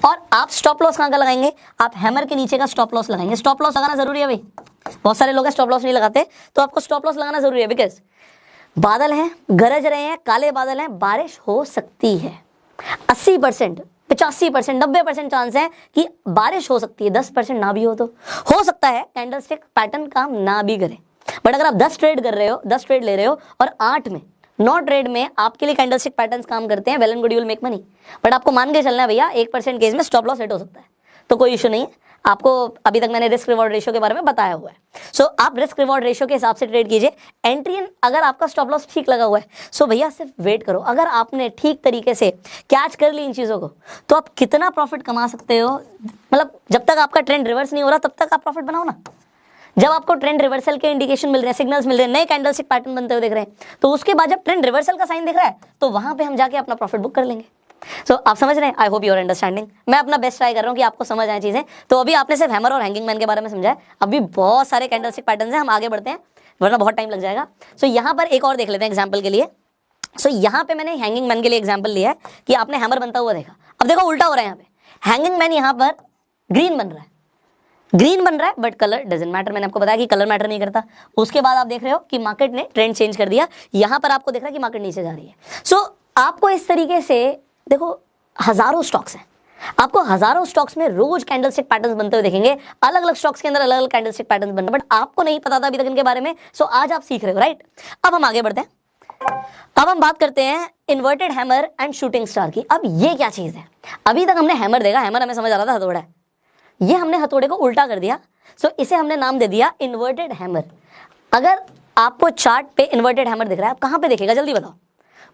और आप स्टॉप लॉस कहां का लगाएंगे, आप हैमर के नीचे का स्टॉप लॉस लगाएंगे। स्टॉप लॉस लगाना जरूरी है भाई, बहुत सारे लोग स्टॉप लॉस नहीं लगाते, तो आपको स्टॉप लॉस लगाना जरूरी है। बिकॉज बादल हैं, गरज रहे हैं, काले बादल हैं, बारिश हो सकती है। 80%, 85%, 90% चांस है कि बारिश हो सकती है। 10% ना भी हो सकता है कैंडलस्टिक पैटर्न काम ना भी करे। बट अगर आप 10 ट्रेड कर रहे हो, 10 ट्रेड ले रहे हो और 8 में 9 ट्रेड में आपके लिए कैंडलस्टिक पैटर्न्स काम करते हैं, well and good, you will make money. But आपको मान के चलना है भैया 1% केस में स्टॉप लॉस हिट हो सकता है, तो कोई इशू नहीं है। आपको अभी तक मैंने रिस्क रिवॉर्ड रेशियो के बारे में बताया हुआ है। सो आप रिस्क रिवॉर्ड रेशियो के हिसाब से ट्रेड कीजिए। एंट्री अगर आपका स्टॉप लॉस ठीक लगा हुआ है, सो भैया सिर्फ वेट करो। अगर आपने ठीक तरीके से कैच कर ली इन चीज़ों को तो आप कितना प्रॉफिट कमा सकते हो। मतलब जब तक आपका ट्रेंड रिवर्स नहीं हो रहा तब तक आप प्रॉफिट बनाओ ना। जब आपको ट्रेंड रिवर्सल के इंडिकेशन मिल रहे हैं, सिग्नल्स मिल रहे हैं, नए कैंडलस्टिक पैटर्न बनते हुए दिख रहे हैं, तो उसके बाद जब ट्रेंड रिवर्सल का साइन दिख रहा है तो वहां पे हम जाके अपना प्रॉफिट बुक कर लेंगे। सो आप समझ रहे हैं, I hope you are understanding. मैं अपना बेस्ट ट्राई कर रहा हूं कि आपको समझ आए चीजें। तो अभी आपने सिर्फ हैमर और हैंगिंग मैन के बारे में समझा है, अभी बहुत सारे कैंडलस्टिक पैटर्न्स हैं, हम आगे बढ़ते हैं वरना बहुत टाइम लग जाएगा। सो यहां पर एक और देख लेते हैं एग्जाम्पल के लिए। सो यहां पे मैंने हैंगिंग मैन के लिए एग्जाम्पल लिया है कि आपने हैमर बनता हुआ देखा। अब देखो उल्टा हो रहा है, यहाँ पे हैंगिंग मैन यहाँ पर ग्रीन बन रहा है, ग्रीन बन रहा है, बट कलर डजंट मैटर। मैंने आपको बताया कि कलर मैटर नहीं करता। उसके बाद आप देख रहे हो कि मार्केट ने ट्रेंड चेंज कर दिया, यहां पर आपको दिख रहा है कि मार्केट नीचे जा रही है। सो आपको इस तरीके से देखो, हजारों स्टॉक्स हैं, आपको हजारों स्टॉक्स में रोज कैंडलस्टिक पैटर्न्स बनते हुए देखेंगे। अलग अलग स्टॉक्स के अंदर अलग अलग कैंडलस्टिक पैटर्न्स बन रहे हैं, बट आपको नहीं पता था अभी तक इनके बारे में। सो आज आप सीख रहे हो, राइट। अब हम आगे बढ़ते हैं। अब हम बात करते हैं inverted hammer and shooting star की। अब ये क्या चीज है, अभी तक हमने हैमर देखा, हैमर हमें समझ आ रहा था हथौड़ा है, ये हमने हथौड़े को उल्टा कर दिया। सो इसे हमने नाम दे दिया इन्वर्टेड हैमर। अगर आपको चार्ट पे इन्वर्टेड हैमर दिख रहा है, आप कहां पे दिखेगा जल्दी बताओ,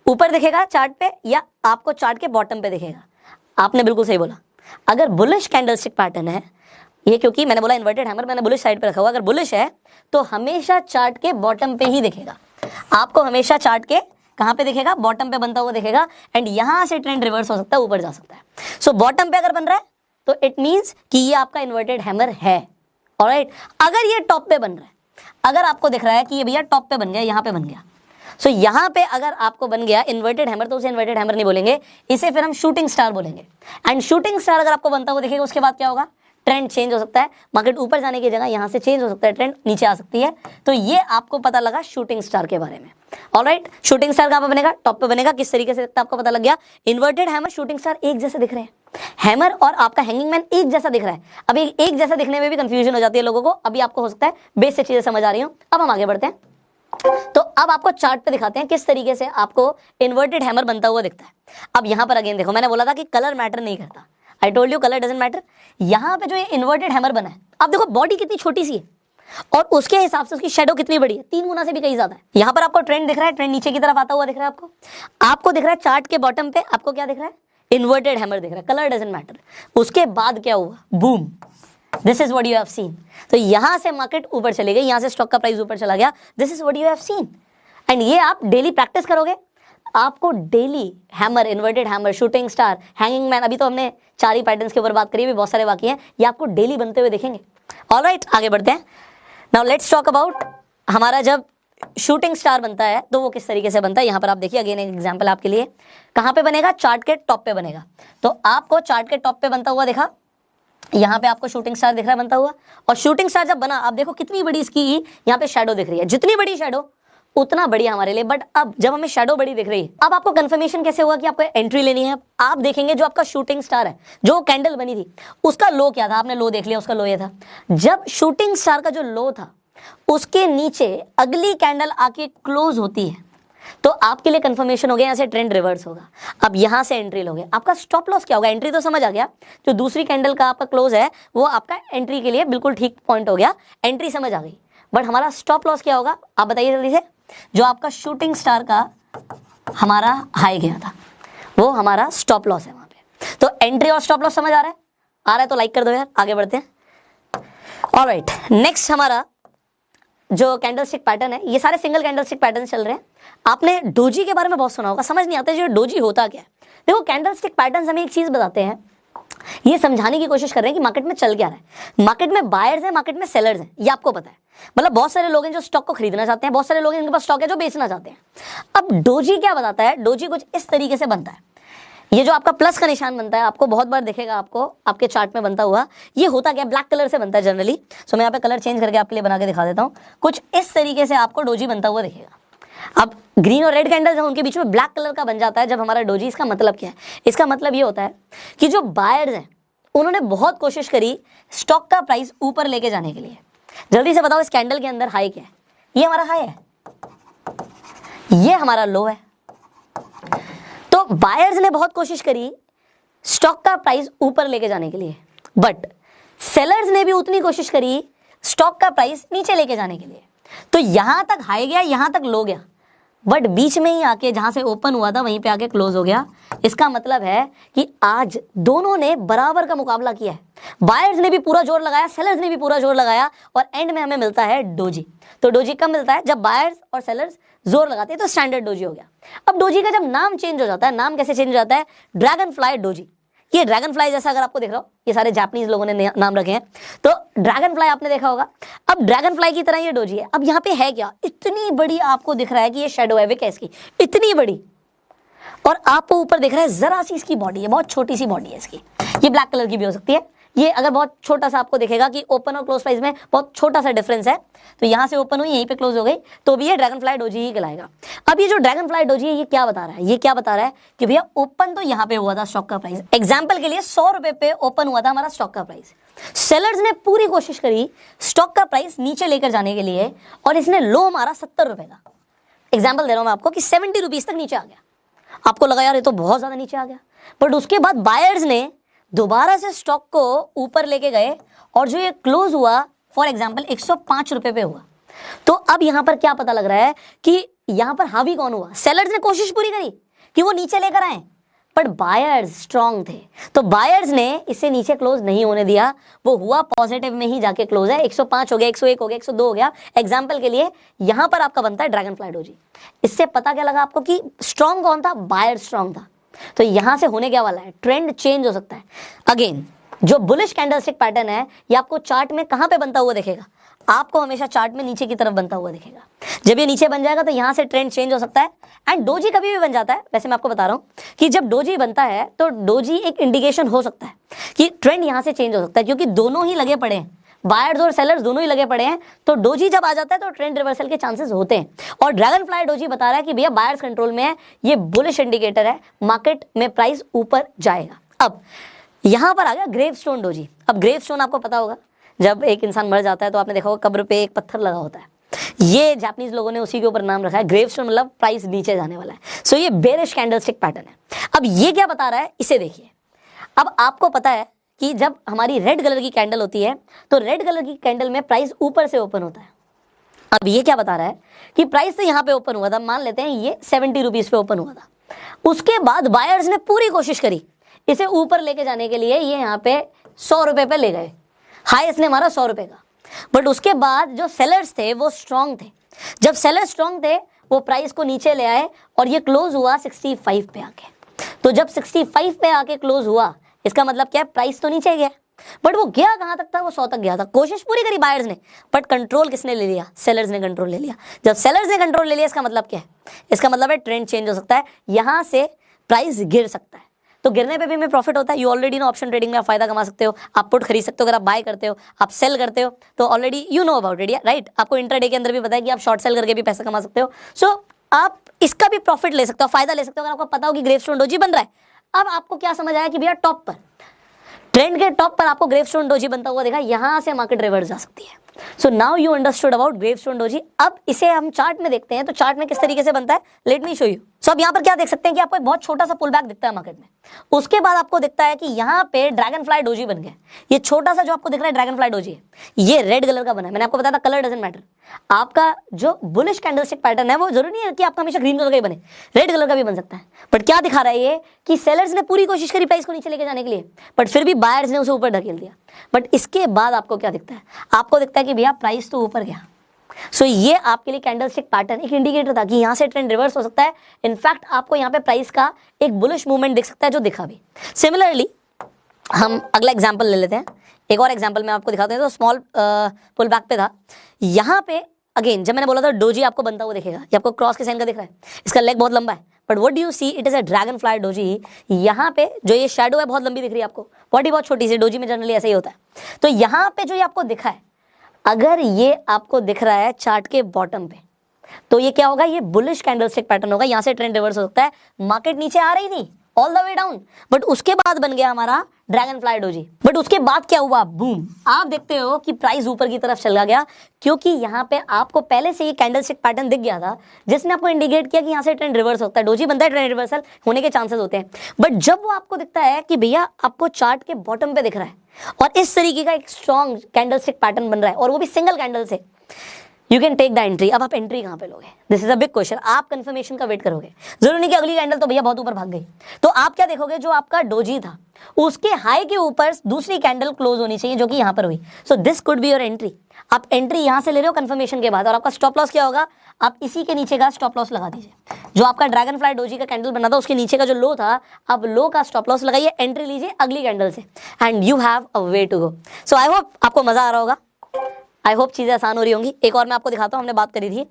ऊपर दिखेगा चार्ट पे या आपको चार्ट के बॉटम पे दिखेगा। आपने बिल्कुल सही बोला। अगर बुलिश कैंडलस्टिक पैटर्न है ये, क्योंकि मैंने बोला इन्वर्टेड हैमर, मैंने बुलिश साइड पे रखा हुआ, अगर बुलिश है तो हमेशा चार्ट के बॉटम पे ही दिखेगा। आपको हमेशा चार्ट के कहां पे दिखेगा, बॉटम पे बनता हुआ दिखेगा। एंड यहां से ट्रेंड रिवर्स हो सकता है, ऊपर जा सकता है। सो बॉटम पे अगर बन रहा है तो इट मींस कि ये आपका इन्वर्टेड हैमर है, ऑलराइट। अगर ये टॉप पे बन रहा है, अगर आपको दिख रहा है कि ये भैया टॉप पे बन गया, यहां पे बन गया, सो यहां पे अगर आपको बन गया इन्वर्टेड हैमर, तो उसे इन्वर्टेड हैमर नहीं बोलेंगे, इसे फिर हम शूटिंग स्टार बोलेंगे। एंड शूटिंग स्टार अगर आपको बनता हुआ दिखेगा, उसके बाद क्या होगा, ट्रेंड चेंज हो सकता है, मार्केट ऊपर जाने की जगह यहां से चेंज हो सकता है, ट्रेंड नीचे आ सकती है। तो ये आपको पता लगा शूटिंग स्टार के बारे में, ऑलराइट। शूटिंग स्टार कहां पे बनेगा, टॉप पे बनेगा। किस तरीके से दिखता है आपको पता लग गया। इन्वर्टेड हैमर, शूटिंग स्टार एक जैसे दिख रहे हैं, हैमर और आपका हैंगिंग मैन एक जैसा दिख रहा है। अभी एक जैसा दिखने में भी कंफ्यूजन हो जाती है लोगों को, अभी आपको हो सकता है बेसिक चीजें समझ आ रही हो। अब हम आगे बढ़ते हैं। तो अब आपको चार्ट पे दिखाते हैं किस तरीके से आपको इन्वर्टेड हैमर बनता हुआ दिखता है। अब यहां पर अगेन देखो, मैंने बोला था कि कलर मैटर नहीं करता, I told you colour doesn't matter. यहां पे जो ये इन्वर्टेड हैमर बना है, आप देखो बॉडी कितनी छोटी सी है और उसके हिसाब से उसकी शेडो कितनी बड़ी है, 3 गुना से भी कहीं ज्यादा है। यहां पर आपको ट्रेंड दिख रहा है, ट्रेंड नीचे की तरफ आता हुआ दिख रहा है आपको दिख रहा है चार्ट के बॉटम पे, आपको क्या दिख रहा है, इन्वर्टेड हैमर दिख रहा है, कलर डजंट मैटर। उसके बाद क्या हुआ, boom, this is what you have seen. तो यहां से मार्केट ऊपर चली गई, यहां से स्टॉक का प्राइस ऊपर चला गया, this is what you have seen. And ये आप डेली प्रैक्टिस करोगे, आपको daily hammer, inverted hammer, shooting star, hanging man, अभी तो हमने 4 ही पैटर्न्स के ऊपर बात करी, भी बहुत सारे बाकी हैं, ये आपको डेली बनते हुए देखेंगे, ऑलराइट। आगे बढ़ते हैं। नाउ लेट्स टॉक अबाउट हमारा जब शूटिंग स्टार बनता है तो वो किस तरीके से बनता है। यहां पर आप देखिए, अगेन एक एग्जांपल आपके लिए, कहां पे बनेगा, चार्ट के टॉप पे बनेगा। तो आपको चार्ट के टॉप पे बनता हुआ देखा, यहां पे आपको शूटिंग स्टार दिख रहा है बनता हुआ, और शूटिंग स्टार जब बना, आप देखो कितनी बड़ी इसकी यहां पे शैडो दिख रही है। जितनी बड़ी शैडो उतना बढ़िया हमारे लिए। बट अब जब हमें शैडो बड़ी दिख रही है, अब आपको कंफर्मेशन कैसे होगा कि आपको एंट्री लेनी है? आप देखेंगे जो आपका शूटिंग स्टार है, जो कैंडल बनी थी, उसका लो क्या था? आपने लो देख लिया, उसका लो ये था। जब शूटिंग स्टार का जो लो था, उसके नीचे अगली कैंडल आके क्लोज होती है, तो आपके लिए कंफर्मेशन हो गया, यहाँ से ट्रेंड रिवर्स होगा। अब यहाँ से एंट्री लोगे। आपका स्टॉप लॉस क्या होगा? एंट्री तो समझ आ गया, जो दूसरी कैंडल का आपका क्लोज है वो आपका एंट्री के लिए बिल्कुल ठीक पॉइंट हो गया, एंट्री समझ आ गई। बट हमारा स्टॉप लॉस क्या होगा? आप बताइए जल्दी से। जो आपका शूटिंग स्टार का हमारा हाई गया था, वो हमारा स्टॉप लॉस है वहां पे। तो एंट्री और स्टॉप लॉस समझ आ रहा है? आ रहा है तो लाइक कर दो यार, आगे बढ़ते हैं। ऑलराइट, नेक्स्ट हमारा जो कैंडलस्टिक पैटर्न है, ये सारे सिंगल कैंडलस्टिक पैटर्न चल रहे हैं। आपने डोजी के बारे में बहुत सुना होगा, समझ नहीं आता जो डोजी होता क्या है। देखो, कैंडलस्टिक पैटर्न हमें एक चीज बताते हैं, ये समझाने की कोशिश कर रहे हैं कि मार्केट में चल क्या रहा है। मार्केट में बायर्स है, मार्केट में सेलर्स हैं, ये आपको पता है। मतलब बहुत सारे लोग हैं जो स्टॉक को खरीदना चाहते हैं, बहुत सारे लोग हैं जिनके पास स्टॉक है जो बेचना चाहते हैं। अब डोजी क्या बताता है? डोजी कुछ इस तरीके से बनता है। ये जो आपका प्लस का निशान बनता है, आपको बहुत बार दिखेगा, आपको आपके चार्ट में बनता हुआ। ये होता क्या? ब्लैक कलर से बनता है जनरली। सो मैं यहाँ पे कलर चेंज करके आपके लिए बना के दिखा देता हूँ। कुछ इस तरीके से आपको डोजी बनता हुआ दिखेगा। अब ग्रीन और रेड कैंडल्स हैं, उनके बीच में ब्लैक कलर का बन जाता है जब हमारा डोजी। इसका मतलब क्या है? इसका मतलब ये होता है कि जो बायर्स हैं उन्होंने बहुत कोशिश करी स्टॉक का प्राइस ऊपर लेके जाने के लिए। जल्दी से बताओ, इस कैंडल के अंदर हाई क्या है? ये हमारा हाई है, ये हमारा लो है। तो बायर्स ने बहुत कोशिश करी स्टॉक का प्राइस ऊपर लेके जाने के लिए, बट सेलर्स ने भी उतनी कोशिश करी स्टॉक का प्राइस नीचे लेके जाने के लिए। तो यहां तक हाई गया, यहां तक लो गया, बट बीच में ही आके जहां से ओपन हुआ था वहीं पे आके क्लोज हो गया। इसका मतलब है कि आज दोनों ने बराबर का मुकाबला किया है। बायर्स ने भी पूरा जोर लगाया, सेलर्स ने भी पूरा जोर लगाया, और एंड में हमें मिलता है डोजी। तो डोजी कब मिलता है? जब बायर्स और सेलर्स जोर लगाते हैं, तो स्टैंडर्ड डोजी हो गया। अब डोजी का जब नाम चेंज हो जाता है, नाम कैसे चेंज हो जाता है? Dragon fly doji. ये ड्रैगन फ्लाई जैसा अगर आपको दिख रहा हो, ये सारे जापानीज लोगों ने नाम रखे हैं, तो ड्रैगन फ्लाई आपने देखा होगा। अब ड्रैगन फ्लाई की तरह ये डोजी है। अब यहाँ पे है क्या? इतनी बड़ी आपको दिख रहा है कि ये शेडो है, विक है इसकी, इतनी बड़ी, और आपको ऊपर दिख रहा है जरा सी इसकी बॉडी है, बहुत छोटी सी बॉडी है इसकी। ये ब्लैक कलर की भी हो सकती है। ये अगर बहुत छोटा सा आपको दिखेगा कि ओपन और क्लोज प्राइस में बहुत छोटा सा डिफरेंस है, तो यहां से ओपन हुई, यहीं पे क्लोज हो गई, तो भी ये ड्रैगन फ्लाई डोजी ही कहलाएगा। अब ये जो ड्रैगन फ्लाई डोजी है, ये क्या बता रहा है? ये क्या बता रहा है कि भैया ओपन तो यहाँ पे हुआ था स्टॉक का प्राइस, एग्जाम्पल के लिए 100 रुपए पे ओपन हुआ था हमारा स्टॉक का प्राइस। सेलर्स ने पूरी कोशिश करी स्टॉक का प्राइस नीचे लेकर जाने के लिए, और इसने लो मारा 70 रुपए का। एग्जाम्पल दे रहा हूं मैं आपको कि 70 रुपीज तक नीचे आ गया। आपको लगा यार ये तो बहुत ज्यादा नीचे आ गया, बट उसके बाद बायर्स ने दोबारा से स्टॉक को ऊपर लेके गए, और जो ये क्लोज हुआ फॉर एग्जांपल 105 रुपए पे हुआ। तो अब यहां पर क्या पता लग रहा है कि यहां पर हावी कौन हुआ? सेलर्स ने कोशिश पूरी करी कि वो नीचे लेकर आए, बट बायर्स स्ट्रांग थे, तो बायर्स ने इसे नीचे क्लोज नहीं होने दिया। वो हुआ पॉजिटिव में ही जाके क्लोज है। 105 हो गया, 101 हो गया, 102 हो गया। एग्जाम्पल के लिए यहां पर आपका बनता है ड्रैगन फ्लाई डोजी। इससे पता क्या लगा आपको कि स्ट्रांग कौन था? बायर स्ट्रांग था। तो यहां से होने क्या वाला है? ट्रेंड चेंज हो सकता है। अगेन, जो बुलिश कैंडलस्टिक पैटर्न है, ये आपको चार्ट में कहां पे बनता हुआ दिखेगा? आपको हमेशा चार्ट में नीचे की तरफ बनता हुआ दिखेगा। जब ये नीचे बन जाएगा तो यहां से ट्रेंड चेंज हो सकता है। एंड डोजी कभी भी बन जाता है। वैसे मैं आपको बता रहा हूं कि जब डोजी बनता है तो डोजी एक इंडिकेशन हो सकता है कि ट्रेंड यहां से चेंज हो सकता है, क्योंकि दोनों ही लगे पड़े हैं, बायर्स और सेलर्स दोनों ही लगे पड़े हैं। तो डोजी जब आ जाता है तो ट्रेंड रिवर्सल के चांसेस होते हैं। और ड्रैगन फ्लाई डोजी बता रहा है कि भैया बायर्स कंट्रोल में है, ये बुलिश इंडिकेटर है, मार्केट में प्राइस ऊपर जाएगा। अब यहां पर आ गया ग्रेवस्टोन डोजी। अब ग्रेवस्टोन आपको पता होगा, जब एक इंसान मर जाता है तो आपने देखा होगा कब्र पे एक पत्थर लगा होता है। ये जापानीज लोगों ने उसी के ऊपर नाम रखा है ग्रेवस्टोन, मतलब प्राइस नीचे जाने वाला है। सो ये बेरिश कैंडलस्टिक पैटर्न है। अब ये क्या बता रहा है, इसे देखिए। अब आपको पता है कि जब हमारी रेड कलर की कैंडल होती है तो रेड कलर की कैंडल में प्राइस ऊपर से ओपन होता है। अब ये क्या बता रहा है कि प्राइस तो यहाँ पे ओपन हुआ था, मान लेते हैं ये 70 रुपीज पे ओपन हुआ था। उसके बाद बायर्स ने पूरी कोशिश करी इसे ऊपर लेके जाने के लिए, ये यहाँ पे 100 रुपए पे ले गए, हाई इसने मारा 100 रुपए का। बट उसके बाद जो सेलर्स थे वो स्ट्रांग थे। जब सेलर्स स्ट्रांग थे वो प्राइस को नीचे ले आए और ये क्लोज हुआ 65 पे आके। तो जब 65 पे आके क्लोज हुआ, इसका मतलब क्या है, प्राइस तो नीचे गया, बट वो गया कहां तक था, वो 100 तक गया था। कोशिश पूरी करी बायर्स ने, बट कंट्रोल किसने ले लिया, सेलर्स ने कंट्रोल ले लिया। जब सेलर्स ने कंट्रोल ले लिया, इसका मतलब क्या है, इसका मतलब है ट्रेंड चेंज हो सकता है, यहां से प्राइस गिर सकता है। तो गिरने पे भी हमें प्रॉफिट होता है। You already know option trading में आप फायदा कमा सकते हो, आप पुट खरीद सकते हो, अगर आप बाय करते हो, आप सेल करते हो तो already you know about it, right. आपको इंट्राडे के अंदर भी पता है कि आप शॉर्ट सेल करके भी पैसा कमा सकते हो। सो आप इसका भी प्रॉफिट ले सकते हो, फायदा ले सकते हो, अगर आपको पता हो कि ग्रेवस्टोन डोजी बन रहा है। अब आपको क्या समझ आया कि भैया टॉप पर, ट्रेंड के टॉप पर आपको ग्रेवस्टोन डोजी बनता हुआ देखा, यहां से मार्केट रिवर्स जा सकती है। So now you understood about gravestone doji. अब इसे हम चार्ट में देखते हैं, तो चार्ट में किस तरीके से बनता है, लेट मी शो यू। सो अब यहाँ पर क्या देख सकते हैं कि आपको एक बहुत छोटा सा पुल बैक दिखता है मार्केट में, उसके बाद आपको दिखता है कि यहाँ पे ड्रैगन फ्लाई डोजी बन गया। ये छोटा सा जो आपको दिख रहा है ड्रैगन फ्लाई डोजी है, ये रेड कलर का बना है। मैंने आपको बताया था कलर डजंट मैटर, आपका जो बुलिश कैंडलस्टिक पैटर्न है वो जरूरी नहीं है कि आपका हमेशा ग्रीन कलर का ही बने, रेड कलर का भी बन सकता है। बट क्या दिखा रहा है ये कि सेलर्स ने पूरी कोशिश करी प्राइस को नीचे लेके जाने के लिए, बट फिर भी बायर्स ने उसे ऊपर ढकेल दिया। बट इसके बाद आपको क्या दिखता है, आपको दिखता है कि भैया प्राइस तो ऊपर गया। सो ये आपके लिए कैंडलस्टिक पैटर्न एक इंडिकेटर था कि यहां से ट्रेंड रिवर्स हो सकता है। इनफैक्ट आपको यहां पे प्राइस का एक बुलिश मूवमेंट दिख सकता है जो दिखा भी। सिमिलरली हम अगला एग्जांपल ले लेते हैं, एक और एग्जांपल मैं आपको दिखाता हूं। तो स्मॉल पुल बैक पे था, यहां पे अगेन जब मैंने बोला था डोजी आपको बनता हुआ दिखेगा, ये आपको क्रॉस के साइन का दिख रहा है, इसका लेग बहुत लंबा है, but what do you see, it is a dragonfly doji. यहाँ पे जो ये शैडो है बहुत लंबी दिख रही है आपको, बॉडी बहुत छोटी सी, डोजी में जनरली ऐसा ही होता है। तो यहाँ पे जो ये आपको दिखा है, अगर ये आपको दिख रहा है चार्ट के बॉटम पे, तो ये क्या होगा, ये बुलिश कैंडलस्टिक पैटर्न होगा। यहां से ट्रेंड रिवर्स हो सकता है, मार्केट नीचे आ रही थी all the way down, but उसके बाद बन गया हमारा ड्रैगन फ्लाई डोजी। बट उसके बाद क्या हुआ, बूम, आप देखते हो कि प्राइस ऊपर की तरफ चला गया, क्योंकि यहाँ पे आपको पहले से ये कैंडलस्टिक पैटर्न दिख गया था जिसने आपको इंडिकेट किया कि यहाँ से ट्रेंड रिवर्स होता है, डोजी बनता है, ट्रेंड रिवर्सल होने के चांसेस होते हैं। बट जब वो आपको दिखता है कि भैया आपको चार्ट के बॉटम पे दिख रहा है और इस तरीके का एक स्ट्रॉन्ग कैंडलस्टिक पैटर्न बन रहा है और वो भी सिंगल कैंडल से, you can take the entry. अब आप एंट्री कहां पे लोगे, this is a big question. आप कंफर्मेशन का वेट करोगे, जरूरी नहीं कि अगली कैंडल तो भैया बहुत ऊपर भाग गई, तो आप क्या देखोगे, जो आपका डोजी था उसके हाई के ऊपर दूसरी कैंडल क्लोज होनी चाहिए जो कि यहां पर हुई। So this could be your entry. आप एंट्री यहां से ले रहे हो कंफर्मेशन के बाद, और आपका स्टॉप लॉस क्या होगा, आप इसी के नीचे का स्टॉप लॉस लगा दीजिए। जो आपका ड्रैगन फ्लाई डोजी का कैंडल बना था उसके नीचे का जो लो था, आप लो का स्टॉप लॉस लगाइए, एंट्री लीजिए अगली कैंडल से, and you have a way to go. So I hope आपको मजा आ रहा होगा, आई होप चीजें आसान हो रही होंगी। एक और मैं आपको दिखाता हूं, हमने बात करी थी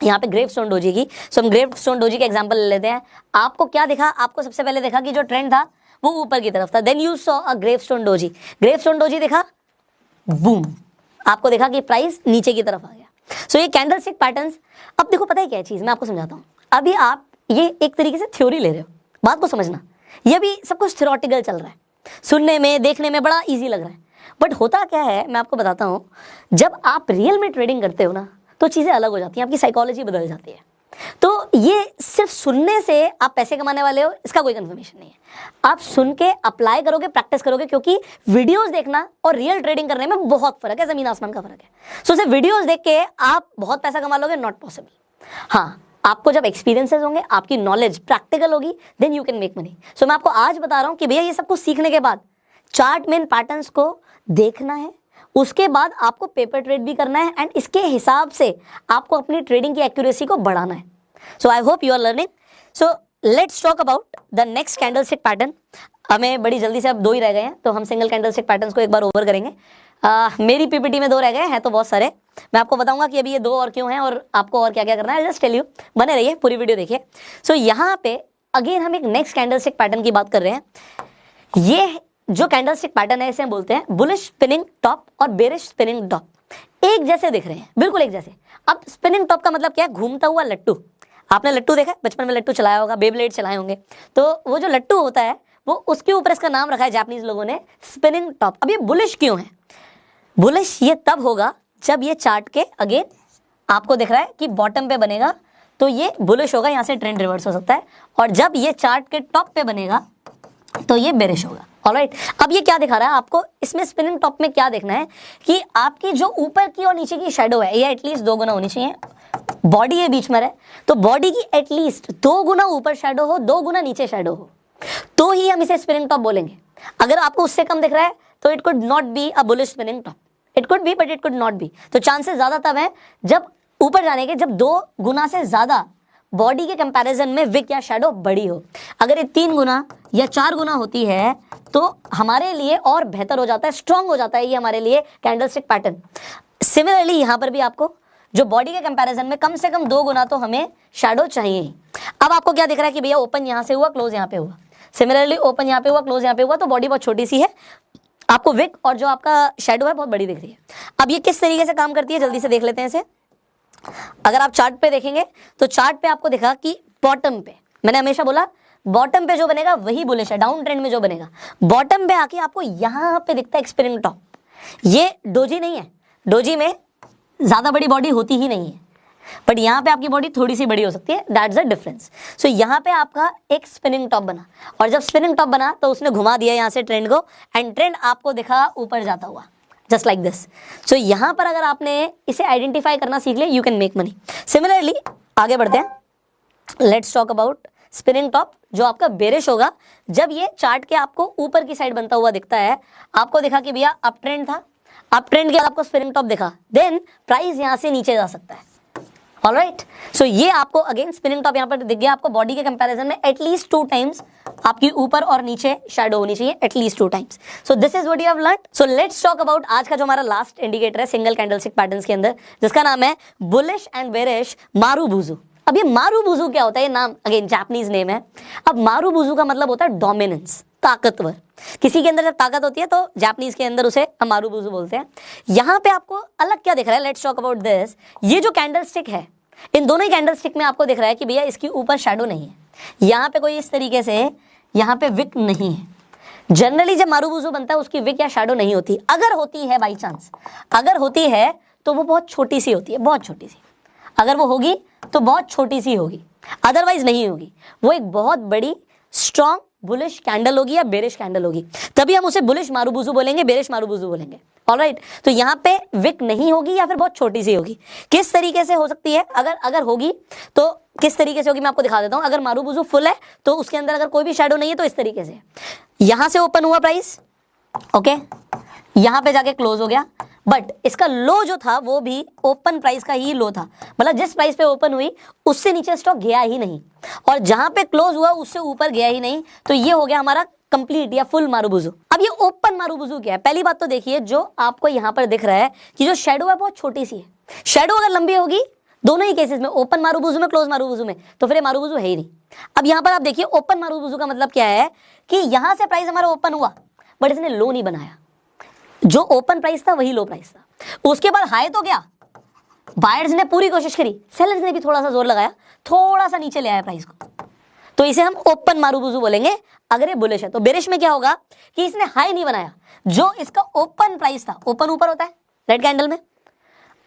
यहाँ पे ग्रेवस्टोन डोजी की। सो हम ग्रेवस्टोन डोजी के एग्जांपल ले लेते हैं। आपको क्या दिखा, आपको सबसे पहले देखा कि जो ट्रेंड था वो ऊपर की तरफ था, then you saw a gravestone doji. Gravestone doji देखा, बूम, आपको देखा कि प्राइस नीचे की तरफ आ गया। सो ये कैंडलस्टिक पैटर्न्स, अब देखो पता है क्या चीज, मैं आपको समझाता हूँ। अभी आप ये एक तरीके से थ्योरी ले रहे हो, बात को समझना, ये भी सब कुछ थ्योरेटिकल चल रहा है, सुनने में देखने में बड़ा ईजी लग रहा है, बट होता क्या है मैं आपको बताता हूं। जब आप रियल में ट्रेडिंग करते हो ना, तो चीजें अलग हो जाती हैं, आपकी साइकोलॉजी बदल जाती है। तो ये सिर्फ सुनने से आप पैसे कमाने वाले हो, इसका कोई कंफर्मेशन नहीं है। आप सुन के अप्लाई करोगे, प्रैक्टिस करोगे, क्योंकि वीडियोस देखना और रियल ट्रेडिंग करने में बहुत फर्क है, जमीन आसमान का फर्क है। सो सिर्फ वीडियोस देख के आप बहुत पैसा कमा लोगे, नॉट पॉसिबल। हाँ, आपको जब एक्सपीरियंसेस होंगे, आपकी नॉलेज प्रैक्टिकल होगी, then you can make money. So मैं आपको आज बता रहा हूं कि भैया ये सब कुछ सीखने के बाद चार्ट में पैटर्न्स को देखना है, उसके बाद आपको पेपर ट्रेड भी करना है, एंड इसके हिसाब से आपको अपनी ट्रेडिंग की एक्यूरेसी को बढ़ाना है। So I hope you are learning. So let's talk about the next candlestick pattern. हमें बड़ी जल्दी से अब 2 ही रह गए हैं, तो हम सिंगल कैंडलस्टिक पैटर्न्स को एक बार ओवर करेंगे। मेरी पीपीटी में 2 रह गए हैं, तो बहुत सारे मैं आपको बताऊंगा कि अभी ये 2 और क्यों हैं और आपको और क्या क्या करना है। जस्ट टेल यू, बने रहिए, पूरी वीडियो देखिए। सो यहाँ पे अगेन हम एक नेक्स्ट कैंडलस्टिक पैटर्न की बात कर रहे हैं। ये जो कैंडलस्टिक पैटर्न है इसे हम बोलते हैं बुलिश स्पिनिंग टॉप और बेरिश स्पिनिंग टॉप। एक जैसे दिख रहे हैं, बिल्कुल एक जैसे। अब स्पिनिंग टॉप का मतलब क्या है, घूमता हुआ लट्टू। आपने लट्टू देखा है, बचपन में लट्टू चलाया होगा, बेब्लेड चलाए होंगे, तो वो जो लट्टू होता है वो उसके ऊपर इसका नाम रखा है जापानीज लोगों ने, स्पिनिंग टॉप। अब ये बुलिश क्यों है, बुलिश ये तब होगा जब ये चार्ट के अगेन आपको दिख रहा है कि बॉटम पे बनेगा, तो ये बुलिश होगा, यहां से ट्रेंड रिवर्स हो सकता है। और जब ये चार्ट के टॉप पे बनेगा तो ये बेरिश होगा। ऑलराइट, अब ये क्या दिखा रहा है आपको, इसमें स्पिनिंग टॉप में क्या देखना है कि आपकी जो ऊपर की और नीचे की शेडो है, ये एटलीस्ट 2 गुना होनी चाहिए। बॉडी ये बीच में रहे, तो बॉडी की एटलीस्ट 2 गुना ऊपर शेडो हो, 2 गुना नीचे शेडो हो, तो ही हम इसे स्पिनिंग टॉप बोलेंगे। अगर आपको उससे कम दिख रहा है तो it could not be a bullish spinning top. It could be but it could not be. तो चांसेस ज्यादा तब है जब ऊपर जाने के, जब 2 गुना से ज्यादा बॉडी के कंपैरिजन में विक या शैडो बड़ी हो। अगर ये 3 गुना या 4 गुना होती है तो हमारे लिए और बेहतर हो जाता है, स्ट्रांग हो जाता है ये हमारे लिए कैंडलस्टिक पैटर्न। सिमिलरली यहां पर भी आपको जो बॉडी के कंपैरिजन में कम से कम 2 गुना तो हमें शैडो चाहिए ही। अब आपको क्या दिख रहा है कि भैया ओपन यहां से हुआ, क्लोज यहां पे हुआ, सिमिलरली ओपन यहाँ पे हुआ, क्लोज यहाँ पे हुआ, तो बॉडी बहुत छोटी सी है, आपको विक और जो आपका शेडो है बहुत बड़ी दिख रही है। अब ये किस तरीके से काम करती है जल्दी से देख लेते हैं इसे। अगर आप चार्ट पे देखेंगे तो चार्ट पे आपको दिखा कि बॉटम पे, मैंने हमेशा बोला बॉटम पे जो बनेगा वही बुलिश है, डाउन ट्रेंड में जो बनेगा। बॉटम पे आके आपको यहां पे दिखता है एक्सपेरिमेंट टॉप, ये डोजी नहीं है, डोजी में ज्यादा बड़ी बॉडी होती ही नहीं है, बट यहाँ पे आपकी बॉडी थोड़ी सी बड़ी हो सकती है, दैट्स द डिफरेंस। सो यहाँ पे आपका एक स्पिनिंग टॉप बना, और जब स्पिनिंग टॉप बना तो उसने घुमा दिया यहाँ से ट्रेंड को, एंड ट्रेंड आपको दिखा ऊपर जाता हुआ, जस्ट लाइक दिस। सो यहाँ पर अगर आपने इसे आइडेंटिफाई करना सीख लिया, you can make money. Similarly आगे बढ़ते हैं, let's talk about spinning top, जो आपका बेरिश होगा जब ये चार्ट के आपको ऊपर की साइड बनता हुआ दिखता है। आपको दिखा कि भैया अप ट्रेंड था, अप ट्रेंड के बाद आपको स्पिनिंग टॉप दिखा, देन प्राइस यहाँ से नीचे जा सकता है। ऑलराइट, सो ये आपको अगेन स्पिनिंग टॉप यहाँ पर दिख गया, आपको बॉडी के कंपैरिजन में एटलीस्ट 2 टाइम्स आपकी ऊपर और नीचे शैडो होनी चाहिए, at least 2 times. So this is what you have learned. So let's talk about आज का जो हमारा लास्ट इंडिकेटर है सिंगल कैंडलस्टिक पैटर्न्स के अंदर, जिसका नाम है बुलिश एंड बेरिश मारुबुजु। अब ये मारुबुजु क्या होता है, ये नाम अगेन जापानीज नेम है। अब मारुबुजु का मतलब होता है डोमिनेंस, ताकतवर। किसी के अंदर जब ताकत होती है तो जापानीज के अंदर उसे हम मारुबुजु बोलते हैं। यहाँ पे आपको अलग क्या दिख रहा है, लेट्स टॉक अबाउट दिस। ये जो कैंडलस्टिक है, इन दोनों ही कैंडलस्टिक में आपको दिख रहा है कि भैया इसके ऊपर शैडो नहीं है, यहाँ पे कोई इस तरीके से यहाँ पे विक नहीं है। जनरली जब मारुबुजु बनता है उसकी विक या शैडो नहीं होती, अगर होती है बाई चांस, अगर होती है तो वो बहुत छोटी सी होती है, बहुत छोटी सी। अगर वो होगी तो बहुत छोटी सी होगी, अदरवाइज नहीं होगी। वो एक बहुत बड़ी स्ट्रॉन्ग बुलिश कैंडल होगी या बेरिश कैंडल होगी, तभी हम उसे बुलिश मारुबुजु बोलेंगे, बेरिश मारुबुजु बोलेंगे। ऑलराइट, तो यहाँ पे विक नहीं होगी या फिर बहुत छोटी सी होगी। किस तरीके से हो सकती है, अगर होगी तो किस तरीके से होगी मैं आपको दिखा देता हूँ। अगर मारुबुजु फुल है तो उसके अंदर अगर कोई भी शैडो नहीं है तो इस तरीके से यहां से ओपन हुआ प्राइस, ओके, यहां पे जाके क्लोज हो गया, बट इसका लो जो था वो भी ओपन प्राइस का ही लो था, मतलब जिस प्राइस पे ओपन हुई उससे नीचे स्टॉक गया ही नहीं, और जहां पे क्लोज हुआ उससे ऊपर गया ही नहीं। तो ये हो गया हमारा कंप्लीट या फुल मारुबुजु। अब ये ओपन मारुबुजु क्या है, पहली बात तो देखिए जो आपको यहां पर दिख रहा है कि जो शेडो है बहुत छोटी सी है। शेडो अगर लंबी होगी दोनों ही केसेस में, ओपन मारुबुजु में, क्लोज मारुबुजु में, तो फिर ये मारुबुजु है ही नहीं। अब यहां पर आप देखिए ओपन मारुबुजु का मतलब क्या है कि यहां से प्राइस हमारा ओपन हुआ बट इसने लो नहीं बनाया, जो ओपन प्राइस था वही लो प्राइस था। उसके बाद हाई तो गया, बायर्स ने पूरी कोशिश करी, सेलर्स ने भी थोड़ा सा जोर लगाया, थोड़ा सा नीचे ले आया प्राइस को, तो इसे हम ओपन मारुबुजु बोलेंगे अगर ये बुलिश है। तो बेरिश में क्या होगा कि इसने हाई नहीं बनाया, जो इसका ओपन प्राइस था, ओपन ऊपर होता है रेड कैंडल में,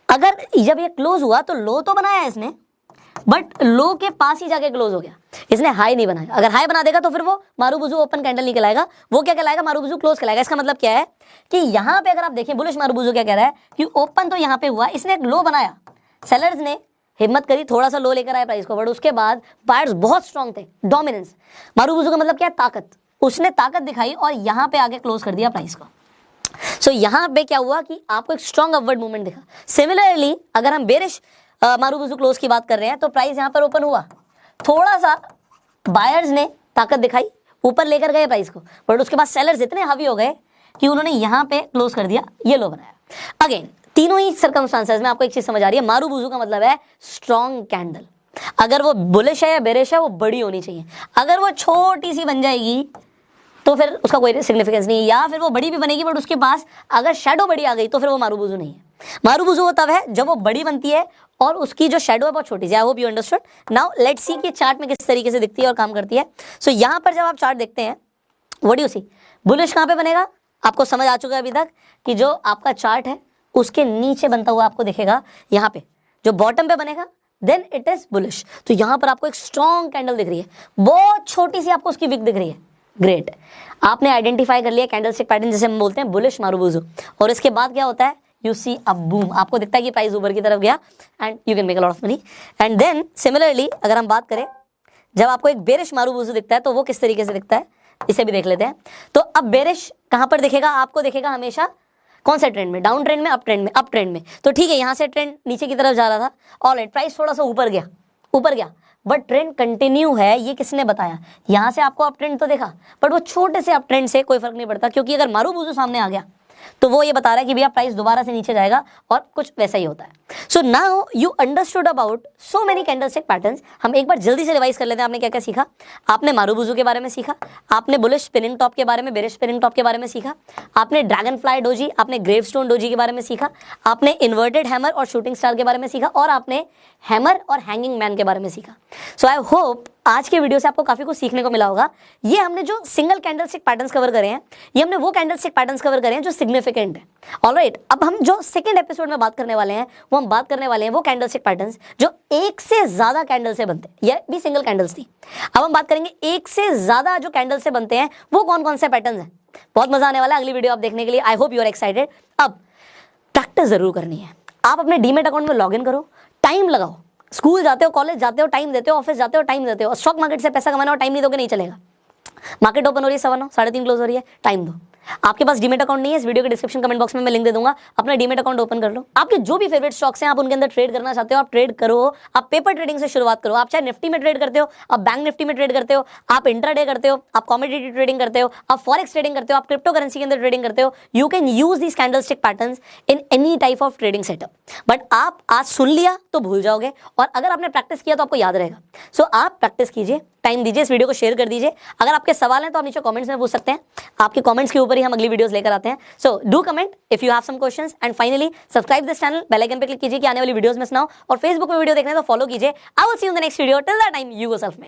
अगर जब ये क्लोज हुआ तो लो तो बनाया इसने, बट लो के पास ही जाके क्लोज हो गया, इसने हाई नहीं बनाया। अगर हाई बना देगा तो फिर वो मारुबुजु ओपन कैंडल नहीं कहलाएगा, वो क्या कहलाएगा, मारुबुजु क्लोज कहलाएगा। इसका मतलब क्या है कि यहाँ पे अगर आप देखें बुलिश मारुबुजु क्या कह रहा है कि ओपन तो यहाँ पे हुआ, इसने एक लो बनाया, सेलर्स ने हिम्मत करी, थोड़ा सा लो लेकर आए प्राइस को, बट उसके बाद बायर्स बहुत स्ट्रॉन्ग थे, डोमिनेंस। मारुबुजु का मतलब क्या है, ताकत, उसने ताकत दिखाई और यहाँ पे आगे क्लोज कर दिया प्राइस को। सो यहाँ पे क्या हुआ कि आपको एक स्ट्रॉन्ग अपवर्ड मूवमेंट दिखा। सिमिलरली अगर हम बेरिश मारुबुजु क्लोज की बात कर रहे हैं तो प्राइस यहाँ पर ओपन हुआ, थोड़ा सा बायर्स ने ताकत दिखाई, ऊपर लेकर गए प्राइस को, बट उसके बाद सेलर्स इतने हावी हो गए कि उन्होंने यहाँ पे क्लोज कर दिया, ये लो बनाया। अगेन तीनों ही सर्कमस्टांसेस में आपको एक चीज समझ आ रही है, मारुबुजु का मतलब है स्ट्रॉन्ग कैंडल। अगर वो बुलिश है या बेरिश है वो बड़ी होनी चाहिए, अगर वो छोटी सी बन जाएगी तो फिर उसका कोई सिग्निफिकेंस नहीं है, या फिर वो बड़ी भी बनेगी बट उसके पास अगर शैडो बड़ी आ गई तो फिर वो मारुबुजु नहीं है। मारुबुजु वो तब है जब वो बड़ी बनती है और उसकी जो शैडो है बहुत छोटी सी। I hope you understood. Now let's see कि चार्ट में किस तरीके से दिखती है और काम करती है। सो यहाँ पर जब आप चार्ट देखते हैं, what do you see, bullish कहाँ पे बनेगा, आपको समझ आ चुका है अभी तक कि जो आपका चार्ट है उसके नीचे बनता हुआ आपको दिखेगा, यहाँ पे जो बॉटम पे बनेगा देन इट इज बुलिश। तो यहाँ पर आपको एक स्ट्रॉन्ग कैंडल दिख रही है, बहुत छोटी सी आपको उसकी विक दिख रही है, ग्रेट, आपने आइडेंटिफाई कर लिया कैंडलस्टिक पैटर्न जिसे हम बोलते हैं बुलिश मारुबुजु। और इसके बाद क्या होता है, यू सी अ बूम, आपको दिखता है कि प्राइस ऊपर की तरफ गया and you can make a lot of money. And then similarly अगर हम बात करें, जब आपको एक बेरिश मारुबुजु दिखता है तो वो किस तरीके से दिखता है, इसे भी देख लेते हैं। तो अब बेरिश कहां पर दिखेगा, आपको दिखेगा हमेशा कौन से ट्रेंड में, डाउन ट्रेंड में, अप ट्रेंड में, अप ट्रेंड में। तो ठीक है, यहां से ट्रेंड नीचे की तरफ जा रहा था, ऑलराइट, प्राइस थोड़ा सा ऊपर गया, बट ट्रेंड कंटिन्यू है, ये किसने बताया, यहां से आपको अप ट्रेंड तो देखा, बट वो छोटे से अप ट्रेंड से कोई फर्क नहीं पड़ता, क्योंकि अगर मारुबुजु सामने आ गया तो वो ये बता रहा है कि भैया प्राइस दोबारा से नीचे जाएगा और कुछ वैसा ही होता है। So now you understood about so many candlestick patterns. हम एक बार जल्दी से रिवाइज कर लेते हैं। आपने क्या क्या सीखा? आपने मारुबुजू के बारे में सीखा, आपने बुलिश स्पिनिंग टॉप के बारे में, बेरिश स्पिनिंग टॉप के बारे में सीखा, आपने ड्रैगन फ्लाई डोजी, आपने ग्रेवस्टोन डोजी के बारे में सीखा, आपने इन्वर्टेड हैमर और शूटिंग स्टार के बारे में सीखा, और आपने हैमर और हैंगिंग मैन के बारे में सीखा। सो आई होप आज के वीडियो से आपको काफी कुछ सीखने को मिला होगा। ये हमने जो सिंगल कैंडलस्टिक पैटर्न्स कवर करे हैं, ये हमने वो कैंडलस्टिक पैटर्न्स कवर करे हैं जो सिग्निफिकेंट है। ऑलराइट, अब हम जो सेकंड एपिसोड में बात करने वाले हैं वो हम बात करने वाले हैं वो कैंडलस्टिक पैटर्न्स जो एक से ज्यादा कैंडल से बनते हैं। ये भी सिंगल कैंडल्स थी। अब हम बात करेंगे एक से ज्यादा जो कैंडल से बनते हैं वो कौन कौन से पैटर्न्स हैं। बहुत मजा आने वाला है अगली वीडियो आप देखने के लिए। I hope you are excited. अब प्रैक्टिस जरूर करनी है। आप अपने डीमेट अकाउंट में लॉग इन करो, टाइम लगाओ। स्कूल जाते हो, कॉलेज जाते हो, टाइम देते हो, ऑफिस जाते हो, टाइम देते हो, स्टॉक मार्केट से पैसा कमाना और टाइम नहीं दोगे नहीं चलेगा। मार्केट ओपन हो रही है 9:15, 3:30 क्लोज हो रही है, टाइम दो। आपके पास डीमेट अकाउंट नहीं है, इस वीडियो के डिस्क्रिप्शन कमेंट बॉक्स में मैं लिंक दे दूंगा, अपना डीमेट अकाउंट ओपन कर लो। आपके जो भी फेवरेट स्टॉक्स हैं आप उनके अंदर ट्रेड करना चाहते हो, आप ट्रेड करो। आप पेपर ट्रेडिंग से शुरुआत करो। आप चाहे निफ्टी में ट्रेड करते हो, आप बैंक निफ्टी में ट्रेड करते हो, आप इंट्राडे करते हो, आप कमोडिटी ट्रेडिंग करते हो, आप फॉरेक्स ट्रेडिंग करते हो, आप क्रिप्टो करेंसी के अंदर ट्रेडिंग करते हो, you can use these candlestick patterns in any type of trading setup. But आप आज सुन लिया तो भूल जाओगे, और अगर आपने प्रैक्टिस किया तो आपको याद रहेगा। सो आप प्रैक्टिस कीजिए, टाइम दीजिए, इस वीडियो को शेयर कर दीजिए। अगर आपके सवाल हैं तो आप नीचे कमेंट्स में पूछ सकते हैं। आपके कमेंट्स के ऊपर ही हम अगली वीडियोस लेकर आते हैं। So do comment if you have some questions, and finally subscribe this channel, bell icon पे क्लिक कीजिए कि आने वाली वीडियोस मिस ना हो, और फेसबुक पे वीडियो देखना है तो फॉलो कीजिए। I will see you in the next video. Till that time, you go self made.